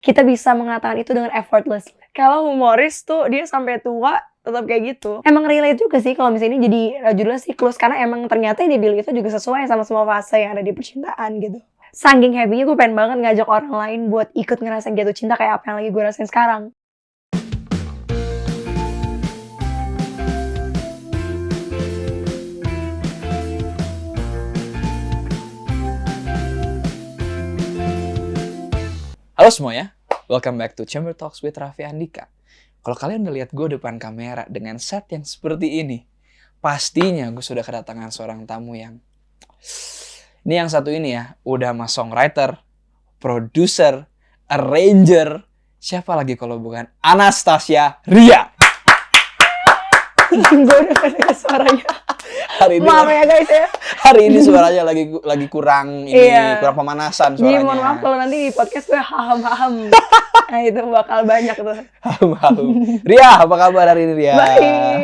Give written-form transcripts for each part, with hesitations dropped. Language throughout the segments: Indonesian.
kita bisa mengatakan itu dengan effortless. Kalau humoris tuh dia sampai tua tetap kayak gitu. Emang relate juga sih kalau misalnya ini jadi judulnya siklus, karena emang ternyata yang dibilang itu juga sesuai sama semua fase yang ada di percintaan gitu. Saking happy-nya gue pengen banget ngajak orang lain buat ikut ngerasain jatuh cinta kayak apa yang lagi gue rasain sekarang. Halo semuanya, welcome back to Chamber Talks with Raffi Andika. Kalau kalian udah lihat gue depan kamera dengan set yang seperti ini, pastinya gue sudah kedatangan seorang tamu yang... Ini yang satu ini ya, udah mas songwriter, producer, arranger, siapa lagi kalau bukan Anastasia Ria. Gue udah dengar suaranya. Hari ini Maaf ya guys ya. Hari ini suaranya lagi kurang kurang pemanasan suaranya. Jadi mohon maaf kalau nanti di podcast gue haham-haham. Nah itu bakal banyak tuh. Haham. Ria, apa kabar hari ini Ria? Baik.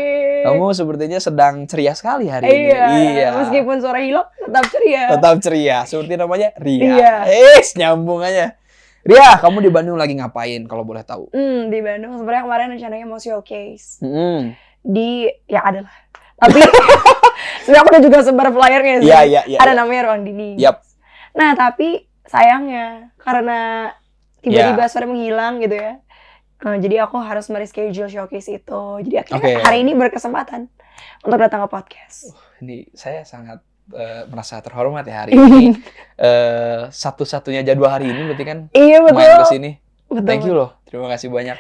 Kamu sepertinya sedang ceria sekali hari ini. Iya. Meskipun suara hilap tetap ceria. Tetap ceria. Seperti namanya Ria. Iya. Nyambung aja. Ria, kamu di Bandung lagi ngapain kalau boleh tahu? Di Bandung sebenarnya kemarin rencananya mau showcase. Ya adalah. Tapi sebenarnya aku udah juga sebar flyernya sih. Iya. Ada namanya Ruang Dini. Yap. Nah tapi sayangnya karena tiba-tiba suara menghilang gitu ya. Jadi aku harus mereschedule showcase itu. Jadi akhirnya hari ini berkesempatan untuk datang ke podcast. Ini saya sangat merasa terhormat ya hari ini. Satu-satunya jadwal hari ini berarti kan main kesini. Betul. Thank you loh. Terima kasih banyak.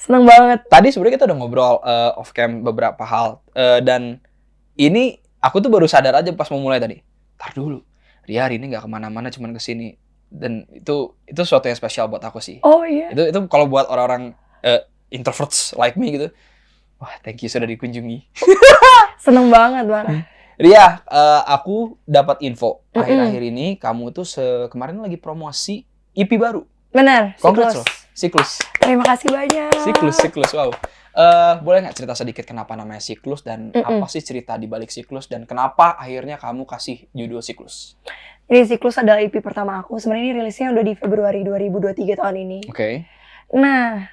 Seneng banget. Tadi sebenarnya kita udah ngobrol off cam beberapa hal dan ini aku tuh baru sadar aja pas mau mulai tadi. Ntar dulu, Ria hari ini nggak kemana-mana, cuman kesini. Dan itu sesuatu yang spesial buat aku sih. Oh iya. Itu kalau buat orang-orang introverts like me gitu, wah thank you sudah dikunjungi. Seneng banget Bang. Ria, aku dapat info akhir-akhir ini kamu tuh kemarin lagi promosi EP baru. Benar. Siklus. Terima kasih banyak. Siklus, wow. Boleh nggak cerita sedikit kenapa namanya Siklus dan apa sih cerita di balik Siklus dan kenapa akhirnya kamu kasih judul Siklus? Ini Siklus adalah EP pertama aku. Sebenarnya ini rilisnya udah di Februari 2023 tahun ini. Oke. Nah,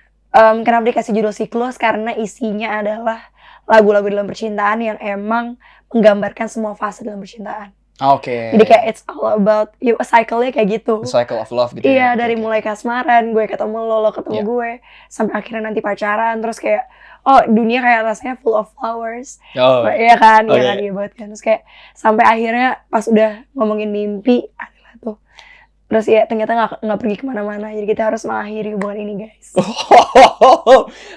kenapa dikasih judul Siklus? Karena isinya adalah lagu-lagu dalam percintaan yang emang menggambarkan semua fase dalam percintaan. Oke. Jadi kayak it's all about cycle-nya kayak gitu. The cycle of love gitu ya. ya. Dari mulai kasmaran, gue ketemu lo ketemu gue, sampai akhirnya nanti pacaran, terus kayak dunia kayak rasanya full of flowers. Iya kan, iya banget kan. Terus kayak sampai akhirnya pas udah ngomongin mimpi adalah tuh. Terus ya ternyata nggak pergi kemana-mana, jadi kita harus mengakhiri hubungan ini guys.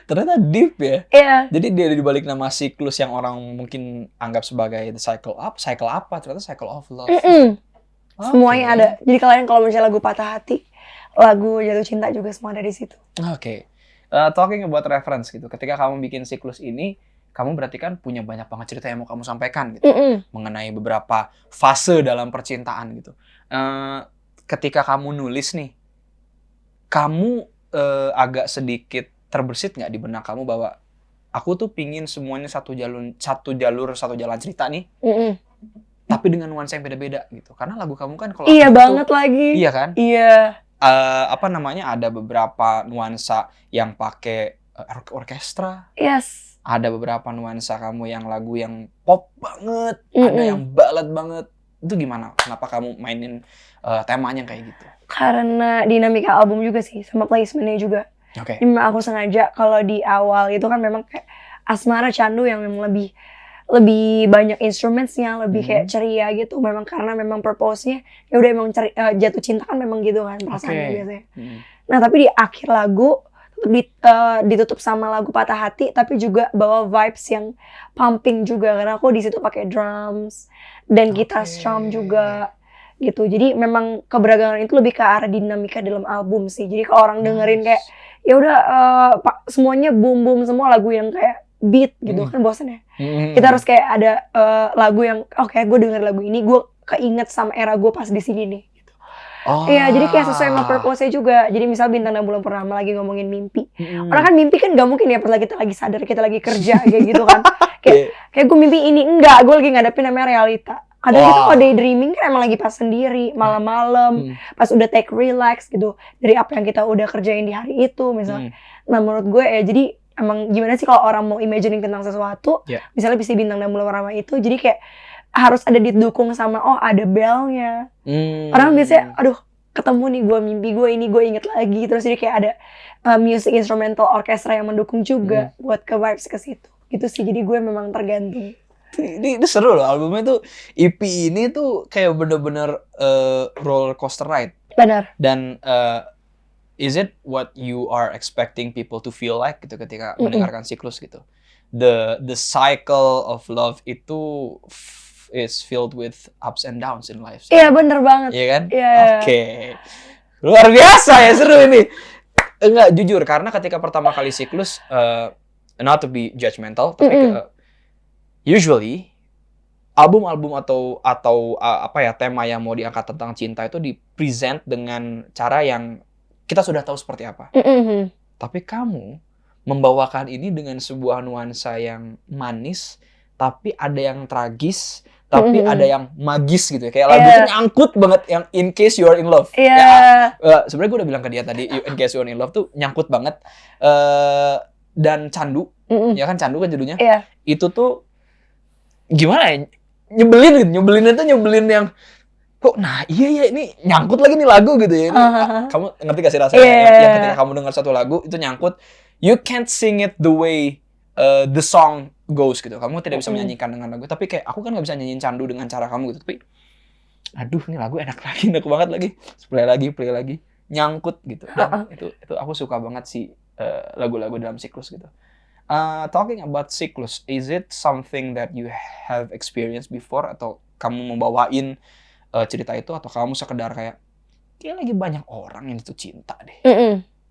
Ternyata deep ya. Iya. Jadi dia dibalik nama Siklus yang orang mungkin anggap sebagai the cycle apa? Ternyata cycle of love. Semuanya ada. Jadi kalian kalau misalnya lagu patah hati, lagu jatuh cinta juga semua ada di situ. Oke. Talking about reference gitu. Ketika kamu bikin Siklus ini, kamu berarti kan punya banyak banget cerita yang mau kamu sampaikan gitu. Mengenai beberapa fase dalam percintaan gitu. Ketika kamu nulis nih, kamu agak sedikit terbersit nggak di benak kamu bahwa aku tuh pingin semuanya satu jalan cerita nih, tapi dengan nuansa yang beda-beda gitu. Karena lagu kamu kan kalau banget lagi. Iya kan? Iya. Ada beberapa nuansa yang pakai orkestra. Yes. Ada beberapa nuansa kamu yang lagu yang pop banget, ada yang ballad banget. Itu gimana? Kenapa kamu mainin temanya kayak gitu? Karena dinamika album juga sih, sama placementnya juga. Oke. Memang aku sengaja kalau di awal itu kan memang kayak asmara candu yang memang lebih banyak instrumentsnya, lebih kayak ceria gitu. Memang karena memang purpose-nya ya udah emang jatuh cinta kan memang gitu kan perasaannya biasanya. Nah tapi di akhir lagu ditutup sama lagu patah hati, tapi juga bawa vibes yang pumping juga karena aku di situ pakai drums dan gitar strum juga gitu. Jadi memang keberagaman itu lebih ke arah dinamika dalam album sih. Jadi kalau orang dengerin kayak ya udah semuanya boom semua lagu yang kayak beat gitu kan bosan ya. Kita harus kayak ada lagu yang kayak gue denger lagu ini gue keinget sama era gue pas di sini nih. Iya, jadi kayak sesuai sama purpose-nya juga. Jadi misal Bintang dan Bulan Purnama lagi ngomongin mimpi. Orang kan mimpi kan gak mungkin ya pas kita lagi sadar, kita lagi kerja kayak gitu kan. Kayak gue mimpi ini, enggak. Gue lagi ngadepin namanya realita. Kadang kita kalau daydreaming kan emang lagi pas sendiri, malam-malam, pas udah take relax gitu dari apa yang kita udah kerjain di hari itu misalnya. Nah menurut gue ya jadi emang gimana sih kalau orang mau imagining tentang sesuatu, misalnya si bintang dan bulan purnama itu, jadi kayak harus ada didukung sama ada bellnya. Orang biasanya aduh ketemu nih gue mimpi gue ini gue inget lagi, terus jadi kayak ada music instrumental orkestra yang mendukung juga buat ke vibes ke situ gitu sih. Jadi gue memang tergantung. Ini seru loh albumnya tuh. EP ini tuh kayak bener-bener roller coaster ride. Benar. Dan is it what you are expecting people to feel like gitu ketika mendengarkan Siklus gitu? The cycle of love itu is filled with ups and downs in life. Iya bener banget. Iya kan? Iya. Oke. Luar biasa ya, seru ini. Enggak, jujur, karena ketika pertama kali Siklus, not to be judgmental, tapi usually album-album atau apa ya, tema yang mau diangkat tentang cinta itu di-present dengan cara yang kita sudah tahu seperti apa. Tapi kamu membawakan ini dengan sebuah nuansa yang manis, tapi ada yang tragis, tapi ada yang magis gitu ya. Kayak lagu itu nyangkut banget, yang In Case You Are In Love. Sebenarnya gue udah bilang ke dia tadi, In Case You Are In Love tuh nyangkut banget. Dan Candu, ya kan Candu kan judulnya. Itu tuh gimana ya, nyebelin yang kok iya ini nyangkut lagi nih lagu gitu ya. Ini, kamu ngerti gak sih rasanya yang ketika kamu dengar satu lagu itu nyangkut, you can't sing it the way the song goes gitu. Kamu tidak bisa menyanyikan dengan lagu, tapi kayak aku kan gak bisa nyanyiin Candu dengan cara kamu gitu. Tapi aduh ini lagu enak banget lagi. Play lagi nyangkut gitu. Dan itu aku suka banget sih lagu-lagu dalam Siklus gitu. Talking about Siklus, is it something that you have experienced before, atau kamu membawain cerita itu, atau kamu sekedar kayak lagi banyak orang yang itu cinta deh.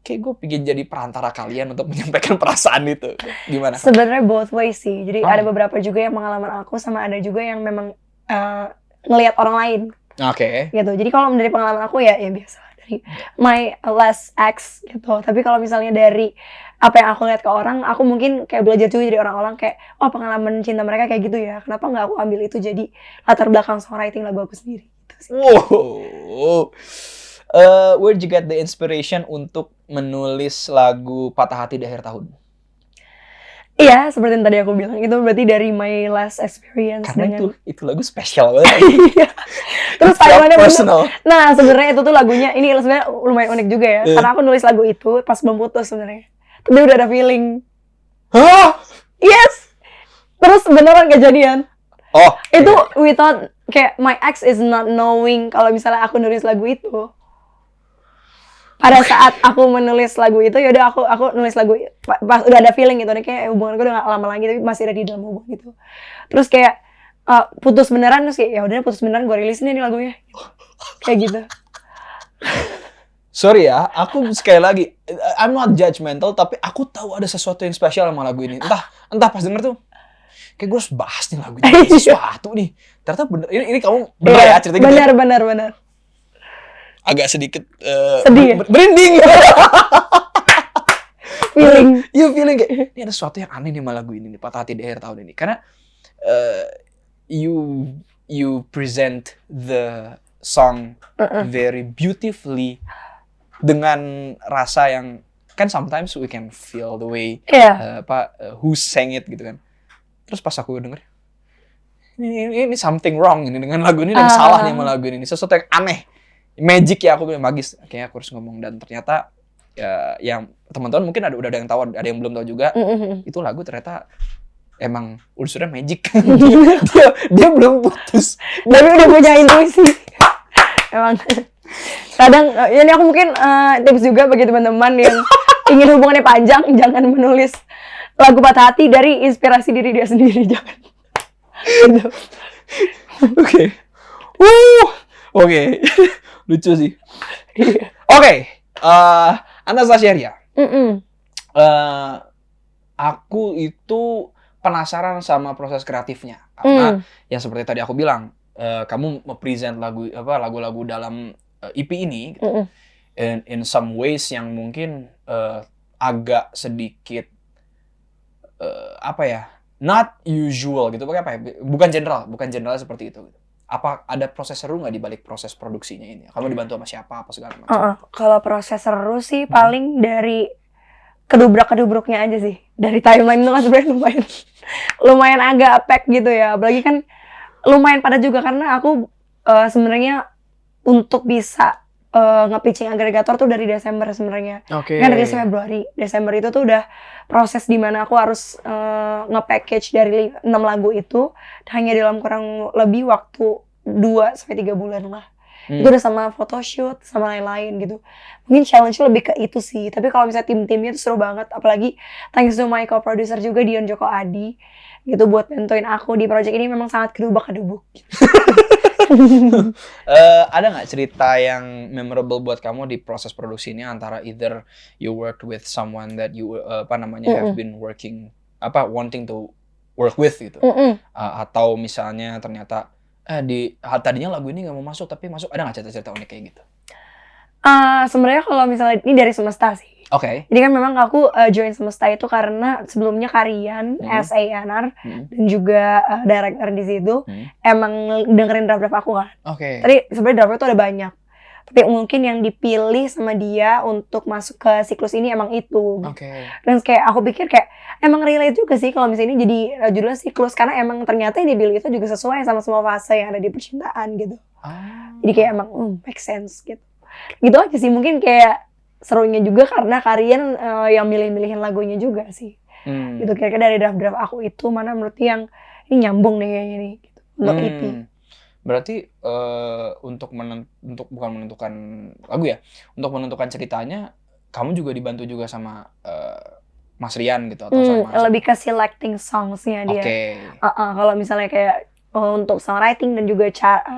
Kayak gue pengen jadi perantara kalian untuk menyampaikan perasaan itu. Gimana? Sebenarnya both ways sih. Jadi ada beberapa juga yang pengalaman aku, sama ada juga yang memang ngelihat orang lain. Oke. Gitu. Jadi kalau dari pengalaman aku ya biasa dari my last ex gitu. Tapi kalau misalnya dari apa yang aku lihat ke orang, aku mungkin kayak belajar juga dari orang-orang kayak pengalaman cinta mereka kayak gitu ya. Kenapa nggak aku ambil itu jadi latar belakang songwriting lagu aku sendiri gitu sih. Wow. Where did you get the inspiration untuk menulis lagu Patah Hati di akhir tahun? Iya, seperti yang tadi aku bilang, itu berarti dari my last experience. Karena itu lagu spesial banget. Terus timeline-nya personal. Nah, sebenarnya itu tuh lagunya ini sebenarnya lumayan unik juga ya. Karena aku nulis lagu itu pas belum putus sebenarnya. Tapi udah ada feeling. Hah? Yes. Terus beneran kejadian. Oh. Itu we thought kayak my ex is not knowing kalau misalnya aku nulis lagu itu. Pada saat aku menulis lagu itu, yaudah aku nulis lagu pas udah ada feeling gitu, kayak hubungan gue udah gak lama lagi tapi masih ada di dalam hubungan gitu. Terus kayak putus beneran, terus kayak ya udah putus beneran, gue rilis nih lagunya. Kayak gitu. Sorry ya, aku sekali lagi I'm not judgmental, tapi aku tahu ada sesuatu yang spesial sama lagu ini. Entah pas denger tuh kayak gue harus bahas nih lagu ini, sesuatu nih. Ternyata bener, ini kamu bener ya ceritanya gitu. Bener. Agak sedikit sedih, merinding. feeling kayak ini ada sesuatu yang aneh nih sama lagu ini nih, Patah Hati di akhir tahun ini. Karena you present the song very beautifully dengan rasa yang kan sometimes we can feel the way who sang it gitu kan. Terus pas aku denger ini something wrong ini dengan lagu ini, dan salah nih sama lagu ini, sesuatu yang aneh. Magic ya, aku bilang magis, kayaknya aku harus ngomong. Dan ternyata ya, yang teman-teman mungkin udah ada yang tahu, ada yang belum tahu juga. Itu lagu ternyata emang unsurnya magic. dia belum putus, tapi udah punya intuisi. Emang kadang ini aku mungkin tips juga bagi teman-teman yang ingin hubungannya panjang, jangan menulis lagu Patah Hati dari inspirasi diri dia sendiri, jangan. Gitu. Oke. Lucu sih. Oke. Anastasia Ria. Aku itu penasaran sama proses kreatifnya. Karena yang seperti tadi aku bilang, kamu present lagu-lagu dalam EP ini gitu. In some ways yang mungkin agak sedikit not usual gitu. Bukan general seperti itu gitu. Apa ada proses seru nggak di balik proses produksinya ini? Kamu dibantu sama siapa apa segala macam? Kalau proses seru sih paling dari kedubrak-kedubruknya aja sih. Dari timeline itu kan sebenarnya lumayan agak pack gitu ya. Apalagi kan lumayan padat juga karena aku sebenarnya untuk bisa nge-pitching agregator tuh dari Desember sebenarnya. Kan dari Februari. Desember itu tuh udah proses di mana aku harus nge-package dari 6 lagu itu hanya dalam kurang lebih waktu 2-3 bulan lah. Itu udah sama photoshoot, sama lain-lain gitu. Mungkin challenge-nya lebih ke itu sih. Tapi kalau misalnya tim-timnya tuh seru banget. Apalagi thanks to my co-producer juga, Dion Joko Adi. Gitu buat bantuin aku di project ini memang sangat kedubak-kedubuk. Ada nggak cerita yang memorable buat kamu di proses produksi ini antara either you worked with someone that you have been wanting to work with gitu, atau misalnya ternyata tadinya lagu ini nggak mau masuk tapi masuk, ada nggak cerita-cerita unik kayak gitu? Sebenarnya kalau misalnya ini dari Semesta sih. Oke. Jadi kan memang aku join Semesta itu karena sebelumnya Karian as A&R dan juga director di situ emang dengerin draft-draft aku kan. Oke. Tadi sebenarnya draft itu ada banyak. Tapi mungkin yang dipilih sama dia untuk masuk ke siklus ini emang itu. Oke. Dan kayak aku pikir kayak emang relate juga sih kalau misalnya ini jadi judulnya siklus karena emang ternyata yang dipilih itu juga sesuai sama semua fase yang ada di percintaan gitu. Jadi kayak emang make sense gitu. Gitu aja sih, mungkin kayak serunya juga karena Karian yang milih-milihin lagunya juga sih. Gitu kira-kira dari draft-draft aku itu mana menurut yang ini nyambung nih kayaknya nih gitu, untuk EP. Berarti untuk bukan menentukan lagu ya, untuk menentukan ceritanya kamu juga dibantu juga sama Mas Rian gitu atau sama lebih ke selecting songs-nya dia. Kalau misalnya kayak untuk songwriting dan juga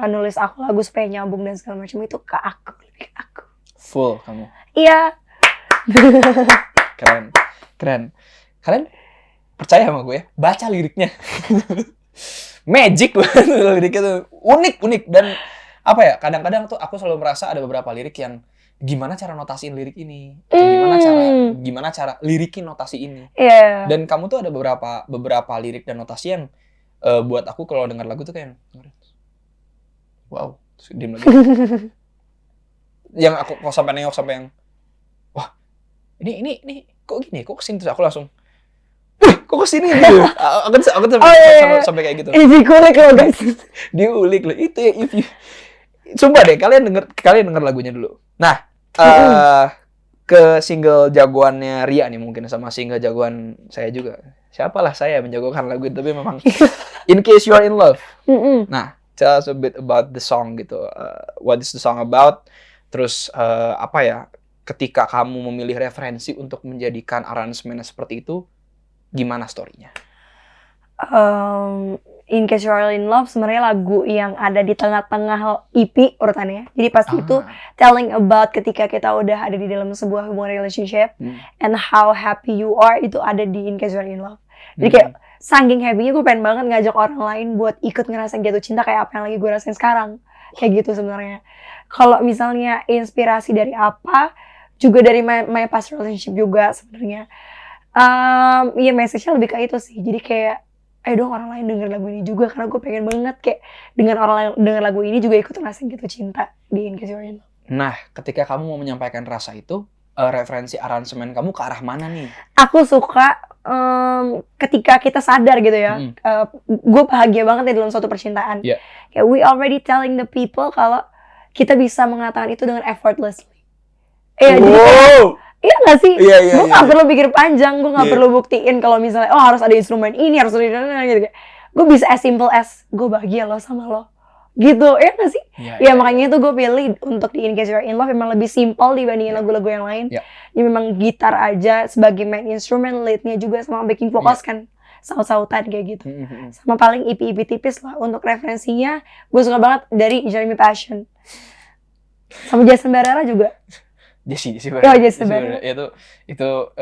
nulis aku lagu supaya nyambung dan segala macam itu ke aku, lebih ke aku. Full kamu. Iya. Keren. Kalian percaya sama gue ya? Baca liriknya. Magic banget liriknya tuh. Unik dan apa ya? Kadang-kadang tuh aku selalu merasa ada beberapa lirik yang gimana cara notasiin lirik ini? Gimana cara lirikin notasi ini? Yeah. Dan kamu tuh ada beberapa lirik dan notasi yang buat aku kalau dengar lagu tuh kayak wow, diem lagi. Yang aku kalau sampai nengok sampai yang wah, ini kok gini? Kok kesini? Terus aku langsung kok kesini gitu. Aku sampai kayak gitu. Diulik loh guys. Diulik loh. Itu ya, sumpah deh, kalian denger lagunya dulu. Nah, ke single jagoannya Ria nih mungkin sama single jagoan saya juga. Siapalah saya menjagokan lagu itu, tapi memang In Case You Are In Love. Nah, tell us a bit about the song gitu. What is the song about? Terus apa ya? Ketika kamu memilih referensi untuk menjadikan aransemennya seperti itu, gimana story-nya? In Case You Are In Love sebenarnya lagu yang ada di tengah-tengah EP urutannya. Jadi pasti itu telling about ketika kita udah ada di dalam sebuah hubungan relationship and how happy you are, itu ada di In Case You Are In Love. Jadi kayak saking happy-nya gue pengen banget ngajak orang lain buat ikut ngerasain jatuh cinta kayak apa yang lagi gue rasain sekarang. Kayak gitu sebenarnya. Kalau misalnya inspirasi dari apa, juga dari my past relationship juga sebenarnya. Ya message-nya lebih ke itu sih. Jadi kayak ayo dong orang lain denger lagu ini juga, karena gue pengen banget kayak dengan orang lain denger lagu ini juga ikut ngerasain jatuh cinta di In Case You Are In Love. Nah, ketika kamu mau menyampaikan rasa itu, referensi aransemen kamu ke arah mana nih? Aku suka ketika kita sadar gitu ya, gue bahagia banget nih dalam suatu percintaan. Kayak we already telling the people kalau kita bisa mengatakan itu dengan effortlessly. Jadi iya nggak sih? Gue nggak perlu pikir panjang, gue nggak perlu buktiin kalau misalnya harus ada instrumen ini, harus ada gitu. Gue bisa as simple as gue bahagia lo sama lo. Gitu, ya nggak sih? Ya makanya itu gue pilih untuk di In Case You Are In Love memang lebih simple dibandingin lagu-lagu yang lain. Jadi memang gitar aja sebagai main instrument, leadnya juga sama backing vocals kan saut-sautan kayak gitu. Sama paling EP tipis lah untuk referensinya. Gue suka banget dari Jeremy Passion sama Jason Barara juga. Jesse Barara. Itu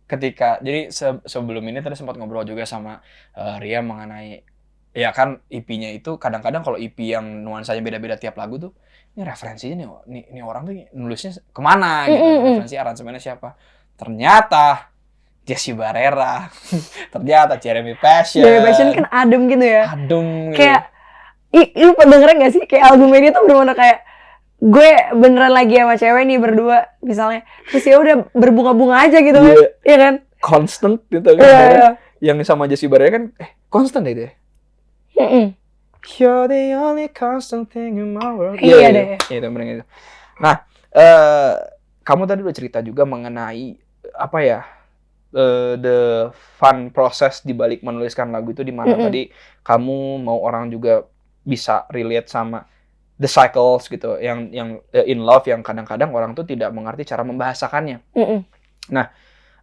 ketika jadi sebelum ini tadi sempat ngobrol juga sama Ria mengenai ya kan EP-nya itu kadang-kadang kalau EP yang nuansanya beda-beda tiap lagu tuh ini referensinya nih orang tuh nulisnya kemana gitu, referensi aransemennya siapa, ternyata Jesse Barara. Ternyata Jeremy Passion kan adem gitu ya, adem kayak Lu dengerin gak sih kayak album ini tuh bener-bener kayak gue beneran lagi sama cewek nih berdua misalnya, terus ya udah berbunga-bunga aja gitu kan, iya kan? Constant gitu kan. Iya. Yang sama Jessie Baria kan constant deh dia. You're the only constant thing in my world. Iya deh. Iya itu bener itu. Nah, kamu tadi udah cerita juga mengenai apa ya? The fun process di balik menuliskan lagu itu, di mana tadi kamu mau orang juga bisa relate sama the cycles gitu, yang in love, yang kadang-kadang orang tuh tidak mengerti cara membahasakannya. Nah,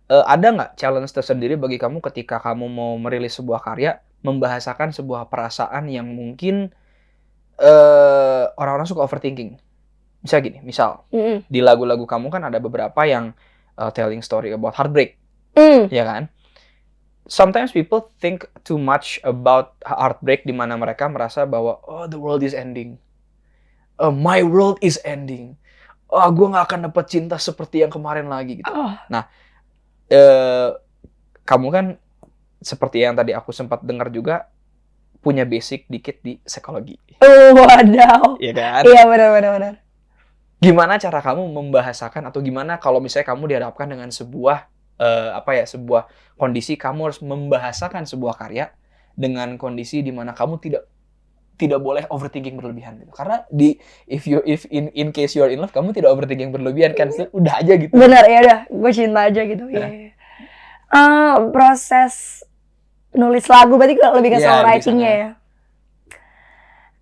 ada nggak challenge tersendiri bagi kamu ketika kamu mau merilis sebuah karya, membahasakan sebuah perasaan yang mungkin orang-orang suka overthinking? Bisa gini, misal di lagu-lagu kamu kan ada beberapa yang telling story about heartbreak, ya kan? Sometimes people think too much about heartbreak, di mana mereka merasa bahwa oh the world is ending, my world is ending, gue nggak akan dapat cinta seperti yang kemarin lagi gitu. Nah, kamu kan seperti yang tadi aku sempat dengar juga punya basic dikit di psikologi. Wadaw. Iya kan? Iya benar. Gimana cara kamu membahasakan, atau gimana kalau misalnya kamu dihadapkan dengan sebuah sebuah kondisi, kamu harus membahasakan sebuah karya dengan kondisi di mana kamu tidak boleh overthinking berlebihan gitu. Karena if in case you are in love, kamu tidak overthinking berlebihan kan, udah aja gitu. Benar, ya udah, gue cinta aja gitu. Iya. Proses nulis lagu berarti lebih ke songwriting-nya ya.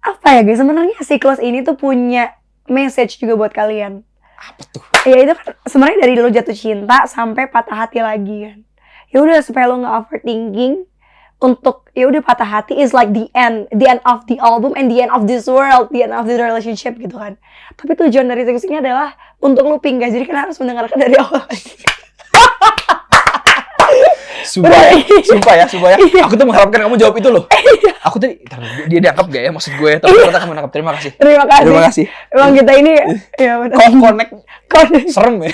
Apa ya guys, sebenarnya siklus ini tuh punya message juga buat kalian. Apa tuh? Ya itu kan sebenarnya dari lo jatuh cinta sampai patah hati lagi kan. Ya udah supaya lo nggak overthinking, untuk ya udah patah hati is like the end of the album and the end of this world, the end of the relationship gitu kan. Tapi tujuan dari siklus ini adalah untuk looping guys, jadi kan harus mendengarkan dari awal lagi. Sumpah ya. Aku tuh mengharapkan kamu jawab itu loh. Aku tadi, dia dianggap gak ya maksud gue? Tapi ternyata kamu nangkep. Terima kasih. Emang kita ini ya benar. Connect. Serem ya.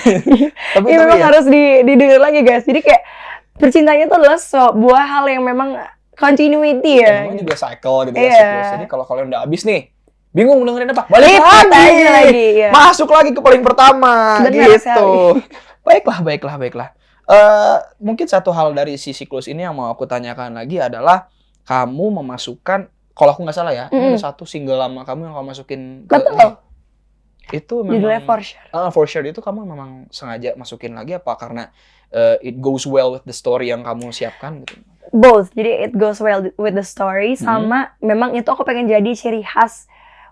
Tapi memang harus didengar lagi guys. Jadi kayak percintanya itu adalah sebuah hal yang memang continuity ya. Namanya juga cycle gitu ya, siklus. Jadi kalau kalian udah habis nih, bingung dengerin apa? Balik lagi. Ya. Masuk lagi ke paling pertama. Benar gitu. Baiklah. Mungkin satu hal dari si siklus ini yang mau aku tanyakan lagi adalah kamu memasukkan, kalau aku nggak salah ya, ada satu single lama kamu yang kamu masukin ke itu memang judulnya For Sure. For Sure itu kamu memang sengaja masukin lagi apa karena it goes well with the story yang kamu siapkan gitu? Both. Jadi it goes well with the story sama memang itu aku pengen jadi ciri khas.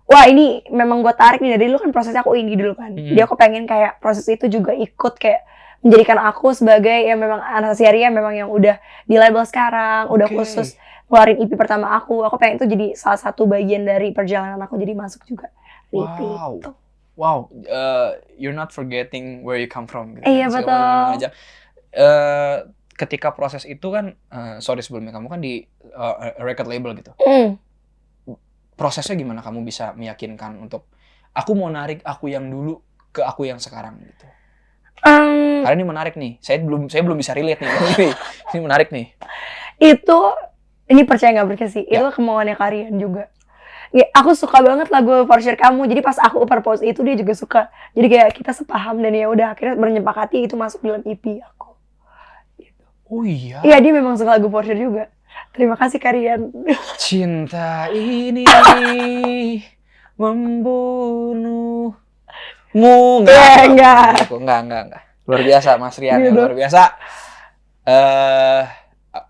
Wah ini memang gue tarik nih dari dulu kan, prosesnya aku indie dulu kan. Jadi aku pengen kayak proses itu juga ikut kayak menjadikan aku sebagai yang memang Anastasia Ria memang yang udah di label sekarang, udah khusus ngeluarin EP pertama aku pengen itu jadi salah satu bagian dari perjalanan aku, jadi masuk juga di EP itu. Wow, you're not forgetting where you come from. Gitu. Iya betul. Ketika proses itu kan, sorry sebelumnya, kamu kan di record label gitu. Prosesnya gimana kamu bisa meyakinkan untuk aku mau narik aku yang dulu ke aku yang sekarang gitu? Karena ini menarik nih, saya belum bisa relate nih. Ini menarik nih. Ini percaya nggak percaya sih, itu kemauannya Karian juga. Ya, aku suka banget lagu For Sure kamu, jadi pas aku propose itu dia juga suka. Jadi kayak kita sepaham dan ya udah akhirnya bernyepakati itu masuk dalam EP aku. Gitu. Oh iya? Iya, dia memang suka lagu For Sure juga. Terima kasih Karian. Cinta ini membunuh. Enggak. Luar biasa Mas Rian, luar biasa.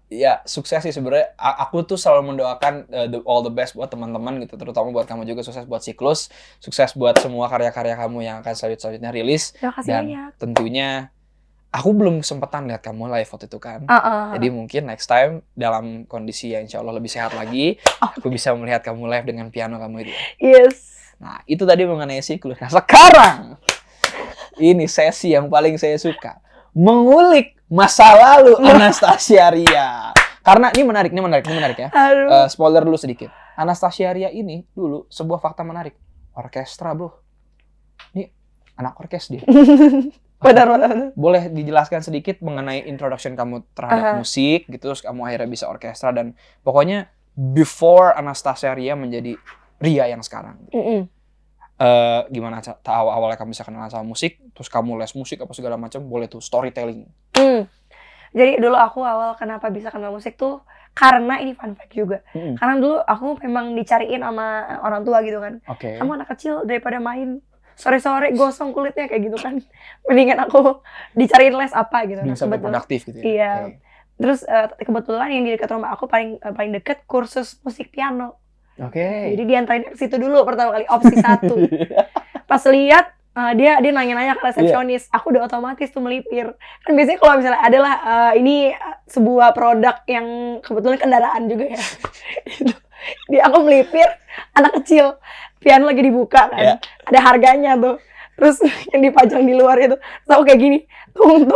Ya sukses sih sebenarnya. Aku tuh selalu mendoakan all the best buat teman-teman gitu, terutama buat kamu juga, sukses buat siklus, sukses buat semua karya-karya kamu yang akan selanjutnya rilis. Dan banyak. Tentunya aku belum sempetan lihat kamu live waktu itu kan. Jadi mungkin next time dalam kondisi yang insya Allah lebih sehat lagi, aku bisa melihat kamu live dengan piano kamu itu. Yes. Nah itu tadi mengenai siklus. Nah sekarang ini sesi yang paling saya suka, mengulik masa lalu Anastasia Ria. Karena ini menarik ya. Spoiler dulu sedikit. Anastasia Ria ini dulu sebuah fakta menarik. Orkestra, bro. Ini anak orkes dia. Benar. Boleh dijelaskan sedikit mengenai introduction kamu terhadap musik gitu, terus kamu akhirnya bisa orkestra, dan pokoknya before Anastasia Ria menjadi Ria yang sekarang. Gimana tahu awalnya kamu bisa kenal sama musik, terus kamu les musik apa segala macam, boleh tuh storytelling. Jadi dulu aku awal kenapa bisa kenal musik tuh karena ini fun fact juga. Karena dulu aku memang dicariin sama orang tua gitu kan. Kamu anak kecil daripada main sore-sore gosong kulitnya kayak gitu kan. Mendingan aku dicariin les apa gitu. Bisa produktif gitu ya. Iya. Terus kebetulan yang di dekat rumah aku paling deket kursus musik piano. Jadi diantarin ke situ dulu pertama kali opsi 1. Pas lihat dia nanya-nanya ke resepsionis, aku udah otomatis tuh melipir. Kan biasanya kalau misalnya adalah ini sebuah produk yang kebetulan kendaraan juga ya. Dia aku melipir, anak kecil, piano lagi dibuka kan, ada harganya tuh. Terus yang dipajang di luar itu, terus aku kayak gini, tung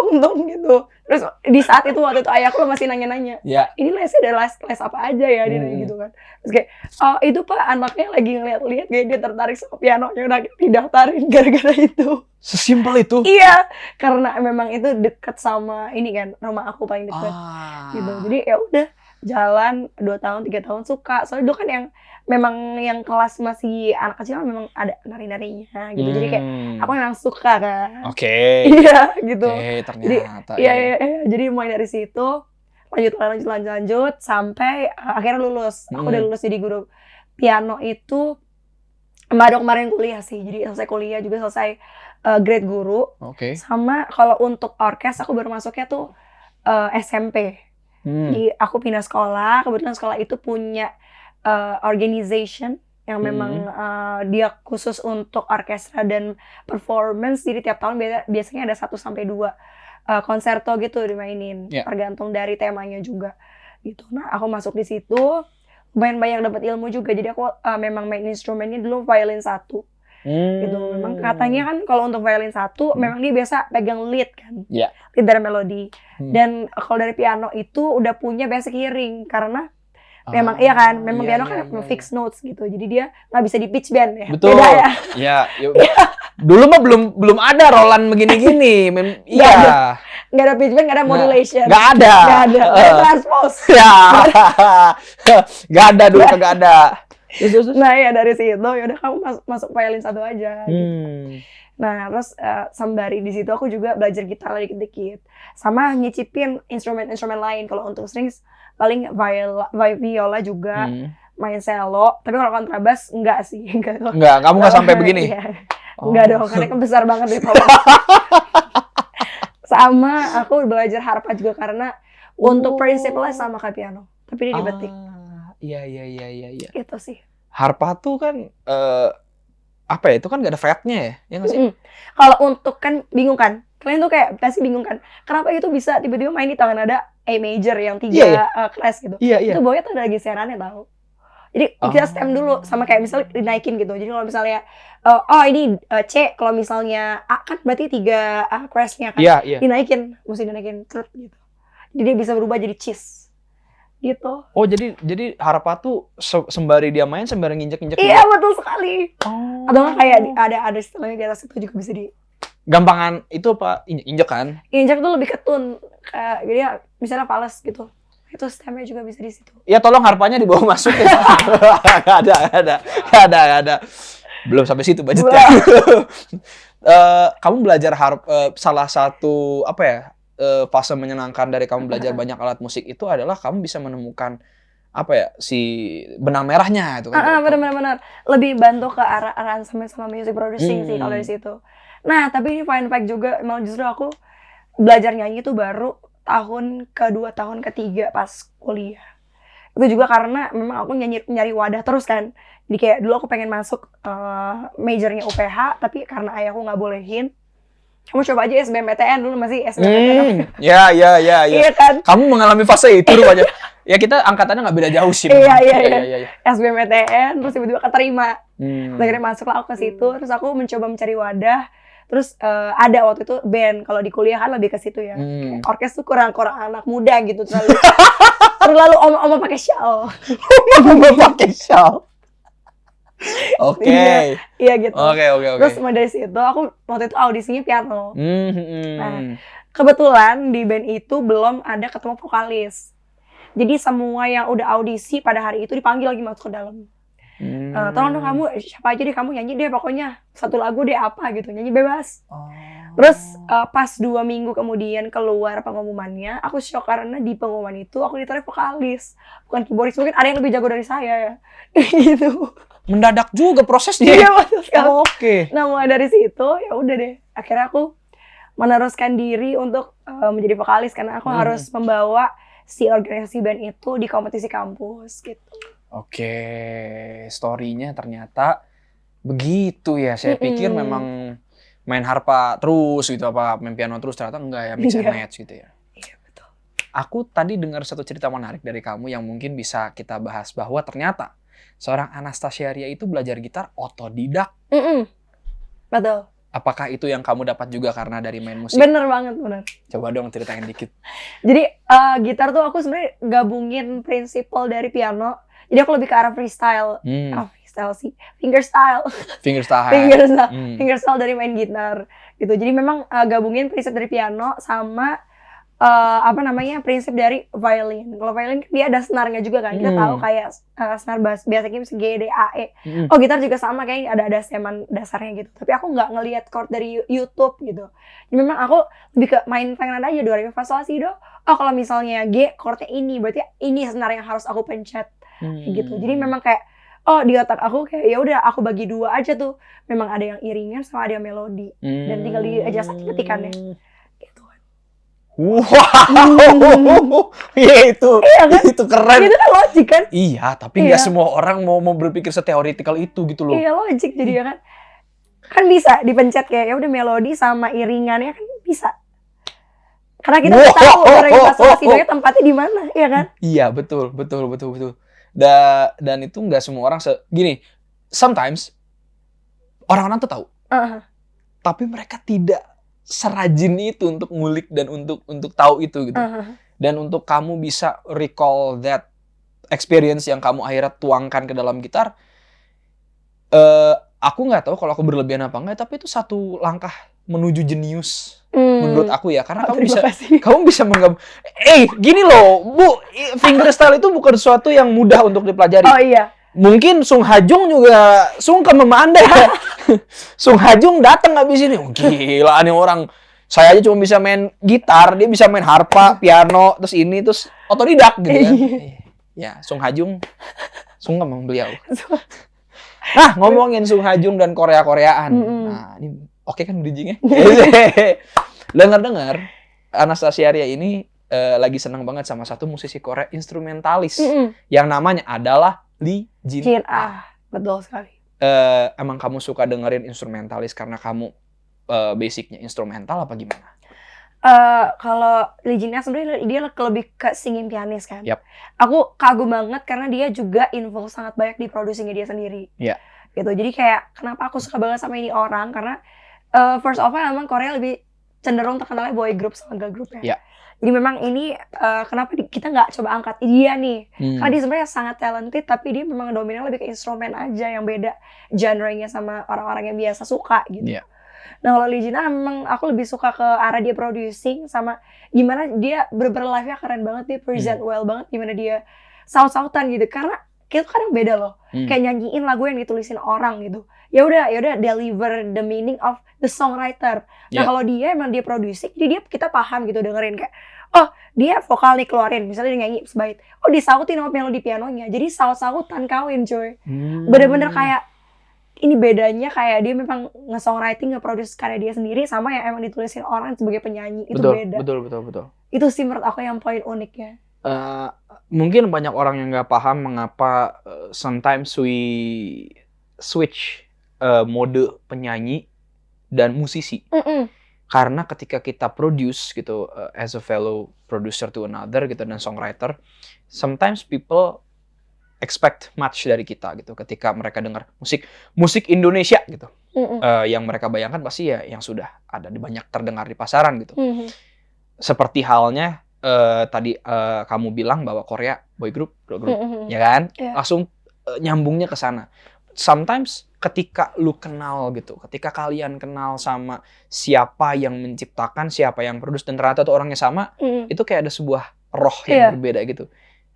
gitu. Terus di saat itu waktu itu ayahku masih nanya-nanya, ini lesnya ada les apa aja ya, dia nanya gitu kan. Terus kayak, oh itu Pak anaknya lagi ngeliat-liat, kayak dia tertarik sama pianonya, udah didaftarin gara-gara itu. Sesimpel itu? Iya, karena memang itu dekat sama ini kan, rumah aku paling dekat gitu. Jadi ya udah jalan 2 tahun 3 tahun suka. Soalnya dulu kan yang memang yang kelas masih anak kecil kan memang ada nari-narinya gitu. Jadi kayak aku memang suka kan. Iya gitu. Ternyata. Jadi mulai dari situ lanjut sampai akhirnya lulus. Aku udah lulus jadi guru piano itu baru kemarin kuliah sih. Jadi selesai kuliah juga selesai grade guru. Sama kalau untuk orkes aku baru masuknya tuh SMP. Jadi aku pindah sekolah, kebetulan sekolah itu punya organization yang memang dia khusus untuk orkestra dan performance. Jadi tiap tahun biasanya ada 1-2 konserto gitu dimainin, tergantung dari temanya juga gitu. Nah aku masuk di situ, lumayan banyak dapat ilmu juga. Jadi aku memang main instrumennya dulu violin 1. Gitu. Memang katanya kan kalau untuk violin 1 memang dia biasa pegang lead kan, lead dari melodi. Dan kalau dari piano itu udah punya basic hearing karena memang iya kan, memang piano kan fix notes gitu. Jadi dia nggak bisa di pitch bend ya. Betul. Beda ya. Dulu mah belum ada Roland begini-gini. Nggak ada pitch bend, nggak ada modulation. Nggak ada. Transpose. Nggak ada dulu, nggak ada. Nah ya dari situ ya udah kamu masuk violin 1 aja gitu. Nah terus sembari di situ aku juga belajar gitar dikit-dikit sama nyicipin instrumen-instrumen lain. Kalau untuk strings paling viola juga, main cello. Tapi kalau kontrabas enggak sih. Enggak, kamu nggak sampai begini? Enggak dong, karena kan besar banget di bawah. Sama aku belajar harpa juga karena untuk prinsipnya sama kayak piano, tapi dia dibetik. Iya. Itu sih. Harpa tuh kan apa ya? Itu kan gak ada fretnya ya? Ya nggak sih? Kalau untuk kan bingung kan? Kalian tuh kayak pasti bingung kan? Kenapa itu bisa tiba-tiba main di tangan ada A major yang 3 keras gitu? Itu bawahnya tuh ada geserannya tahu. Jadi kita stem dulu sama kayak misalnya dinaikin gitu. Jadi kalau misalnya ini C, kalau misalnya A kan berarti 3 keras-nya kan? Dinaikin, mesti dinaikin gitu. Jadi dia bisa berubah jadi cheese. Gitu. Oh jadi harpa tuh sembari dia main sembari nginjek-nginjek. Iya betul sekali. Atau nggak kayak ada istilahnya di atas itu juga bisa di. Gampangan itu apa injek kan? Injek tuh lebih ketun. Jadi misalnya fales gitu. Itu stemnya juga bisa di situ. Ya tolong harpanya dibawa masuk ya. Gak ada. Belum sampai situ budgetnya. Kamu belajar salah satu apa ya? Fase menyenangkan dari kamu belajar banyak alat musik itu adalah kamu bisa menemukan apa ya si benang merahnya itu kan. Benar. Lebih bantu ke arah aransemen sama music producing sih kalau dari situ. Nah, tapi ini fun fact juga, emang justru aku belajar nyanyi itu baru tahun ke-2, tahun ke-3 pas kuliah. Itu juga karena memang aku nyari wadah terus kan. Jadi kayak dulu aku pengen masuk majornya UPH, tapi karena ayahku nggak bolehin. Kamu coba aja SBMPTN dulu, masih SBMPTN. Iya kan? Kamu mengalami fase itu rupanya. Ya kita angkatannya nggak beda jauh sih. Iya. SBMPTN, terus tiba-tiba keterima. Akhirnya masuklah aku ke situ, terus aku mencoba mencari wadah. Terus ada waktu itu band, kalau di kuliah kan lebih ke situ ya. Orkes tuh kurang anak muda gitu, terlalu oma pakai shawl. Oke. Iya gitu. Oke. Terus dari situ aku waktu itu audisinya piano. Nah, kebetulan di band itu belum ada ketemu vokalis. Jadi semua yang udah audisi pada hari itu dipanggil lagi masuk ke dalam. Tolong dong kamu, siapa aja deh kamu nyanyi deh pokoknya. Satu lagu deh apa gitu, nyanyi bebas. Terus pas 2 minggu kemudian keluar pengumumannya, aku shock karena di pengumuman itu aku ditarik vokalis, bukan keyboardis. Mungkin ada yang lebih jago dari saya ya. Gitu. Mendadak juga prosesnya. Iya, betul sekali. Oke. Nah, mulai dari situ ya udah deh. Akhirnya aku meneruskan diri untuk menjadi vokalis karena aku harus membawa si organisasi band itu di kompetisi kampus gitu. Oke, story-nya ternyata begitu ya. Saya pikir memang main harpa terus gitu, apa main piano terus, ternyata enggak ya, mix and match gitu ya. Iya, betul. Aku tadi dengar satu cerita menarik dari kamu yang mungkin bisa kita bahas, bahwa ternyata seorang Anastasia Ria itu belajar gitar otodidak. Betul. Apakah itu yang kamu dapat juga karena dari main musik? Bener banget, bener. Coba dong ceritain dikit. Jadi gitar tuh aku sebenarnya gabungin prinsipal dari piano. Jadi aku lebih ke arah freestyle. Freestyle sih. Fingerstyle. Fingerstyle dari main gitar. Gitu. Jadi memang gabungin prinsip dari piano sama prinsip dari violin. Kalau violin dia ada senarnya juga kan. Kita tahu kayak senar bass biasanya bisa G, D, A, E. Oh, gitar juga sama kayak ada seman dasarnya gitu. Tapi aku nggak ngelihat chord dari YouTube gitu. Jadi memang aku lebih ke main tangan aja, do, re, mi, fa, sol, la, si, do. Oh, kalau misalnya G chordnya ini, berarti ini senar yang harus aku pencet. Gitu. Jadi memang kayak di otak aku kayak ya udah aku bagi 2 aja tuh. Memang ada yang iringan sama ada yang melodi. Dan tinggal diadjust ketikannya. Gitu. Wow, ya itu, iya kan? Itu keren. Itu kan logik kan? Iya, tapi nggak semua orang mau berpikir seteoritikal itu gitu loh. Iya, logik jadi ya kan. Kan bisa dipencet kayak ya udah melodi sama iringannya kan bisa. Karena kita tahu dari fasilitasinya tempatnya di mana, ya kan? Iya, betul. Dan itu nggak semua orang gini. Sometimes orang-orang tuh tahu, tapi mereka tidak serajin itu untuk ngulik dan untuk tahu itu gitu. Dan untuk kamu bisa recall that experience yang kamu akhirnya tuangkan ke dalam gitar, aku nggak tahu kalau aku berlebihan apa enggak, tapi itu satu langkah menuju jenius menurut aku ya, karena kamu bisa menggabung. Gini loh, Bu, fingerstyle itu bukan sesuatu yang mudah untuk dipelajari. Oh iya. Mungkin Sung Ha Jung juga sungkem sama Anda ya. Sung Ha Jung datang habis ini. Gila nih orang. Saya aja cuma bisa main gitar, dia bisa main harpa, piano, terus otodidak gitu kan. Ya, Sung Ha Jung sungkem sama beliau. Nah, ngomongin Sung Ha Jung dan Korea-Koreaan. Nah, ini oke kan bridging-nya? Dengar-dengar Anastasia Ria ini lagi senang banget sama satu musisi Korea instrumentalis yang namanya adalah Lee Jin Ah. Betul sekali. Emang kamu suka dengerin instrumentalis karena kamu basicnya instrumental apa gimana? Kalau Lee Jin Ah sebenarnya dia lebih ke singing pianis kan. Yep. Aku kagum banget karena dia juga involve sangat banyak di producingnya dia sendiri. Iya. Gitu. Jadi kayak kenapa aku suka banget sama ini orang karena first of all emang Korea lebih cenderung terkenalnya boy group sama girl group ya. Yeah. Jadi memang ini kenapa kita nggak coba angkat dia nih? Karena dia sebenarnya sangat talented, tapi dia memang dominan lebih ke instrumen aja yang beda genre-nya sama orang-orang yang biasa suka gitu. Yeah. Nah kalau Lee Jin Ah memang aku lebih suka ke arah dia producing sama gimana dia bener-bener live-nya keren banget, dia present well banget, gimana dia saut-sautan gitu. Karena kita kadang beda loh, kayak nyanyiin lagu yang ditulisin orang gitu. Ya udah deliver the meaning of the songwriter. Nah kalau dia emang dia producing, jadi kita paham gitu dengerin kayak dia vokal nih keluarin, misalnya dia nyanyi sebait, disautin sama melodi pianonya, jadi saut-sautan kawin cuy. Bener-bener kayak ini bedanya kayak dia memang nge-songwriting, nge-produce karya dia sendiri sama yang emang ditulisin orang sebagai penyanyi. Itu beda. Betul. Itu sih menurut aku yang poin uniknya. Mungkin banyak orang yang nggak paham mengapa sometimes we switch mode penyanyi dan musisi. Karena ketika kita produce gitu as a fellow producer to another gitu dan songwriter, sometimes people expect much dari kita gitu ketika mereka dengar musik Indonesia gitu. Yang mereka bayangkan pasti ya yang sudah ada banyak terdengar di pasaran gitu. Seperti halnya tadi kamu bilang bahwa Korea boy group, girl group, ya kan? Yeah. Langsung nyambungnya ke sana. Sometimes ketika lu kenal gitu, ketika kalian kenal sama siapa yang menciptakan, siapa yang produce dan ternyata tuh orangnya sama, itu kayak ada sebuah roh yang berbeda gitu.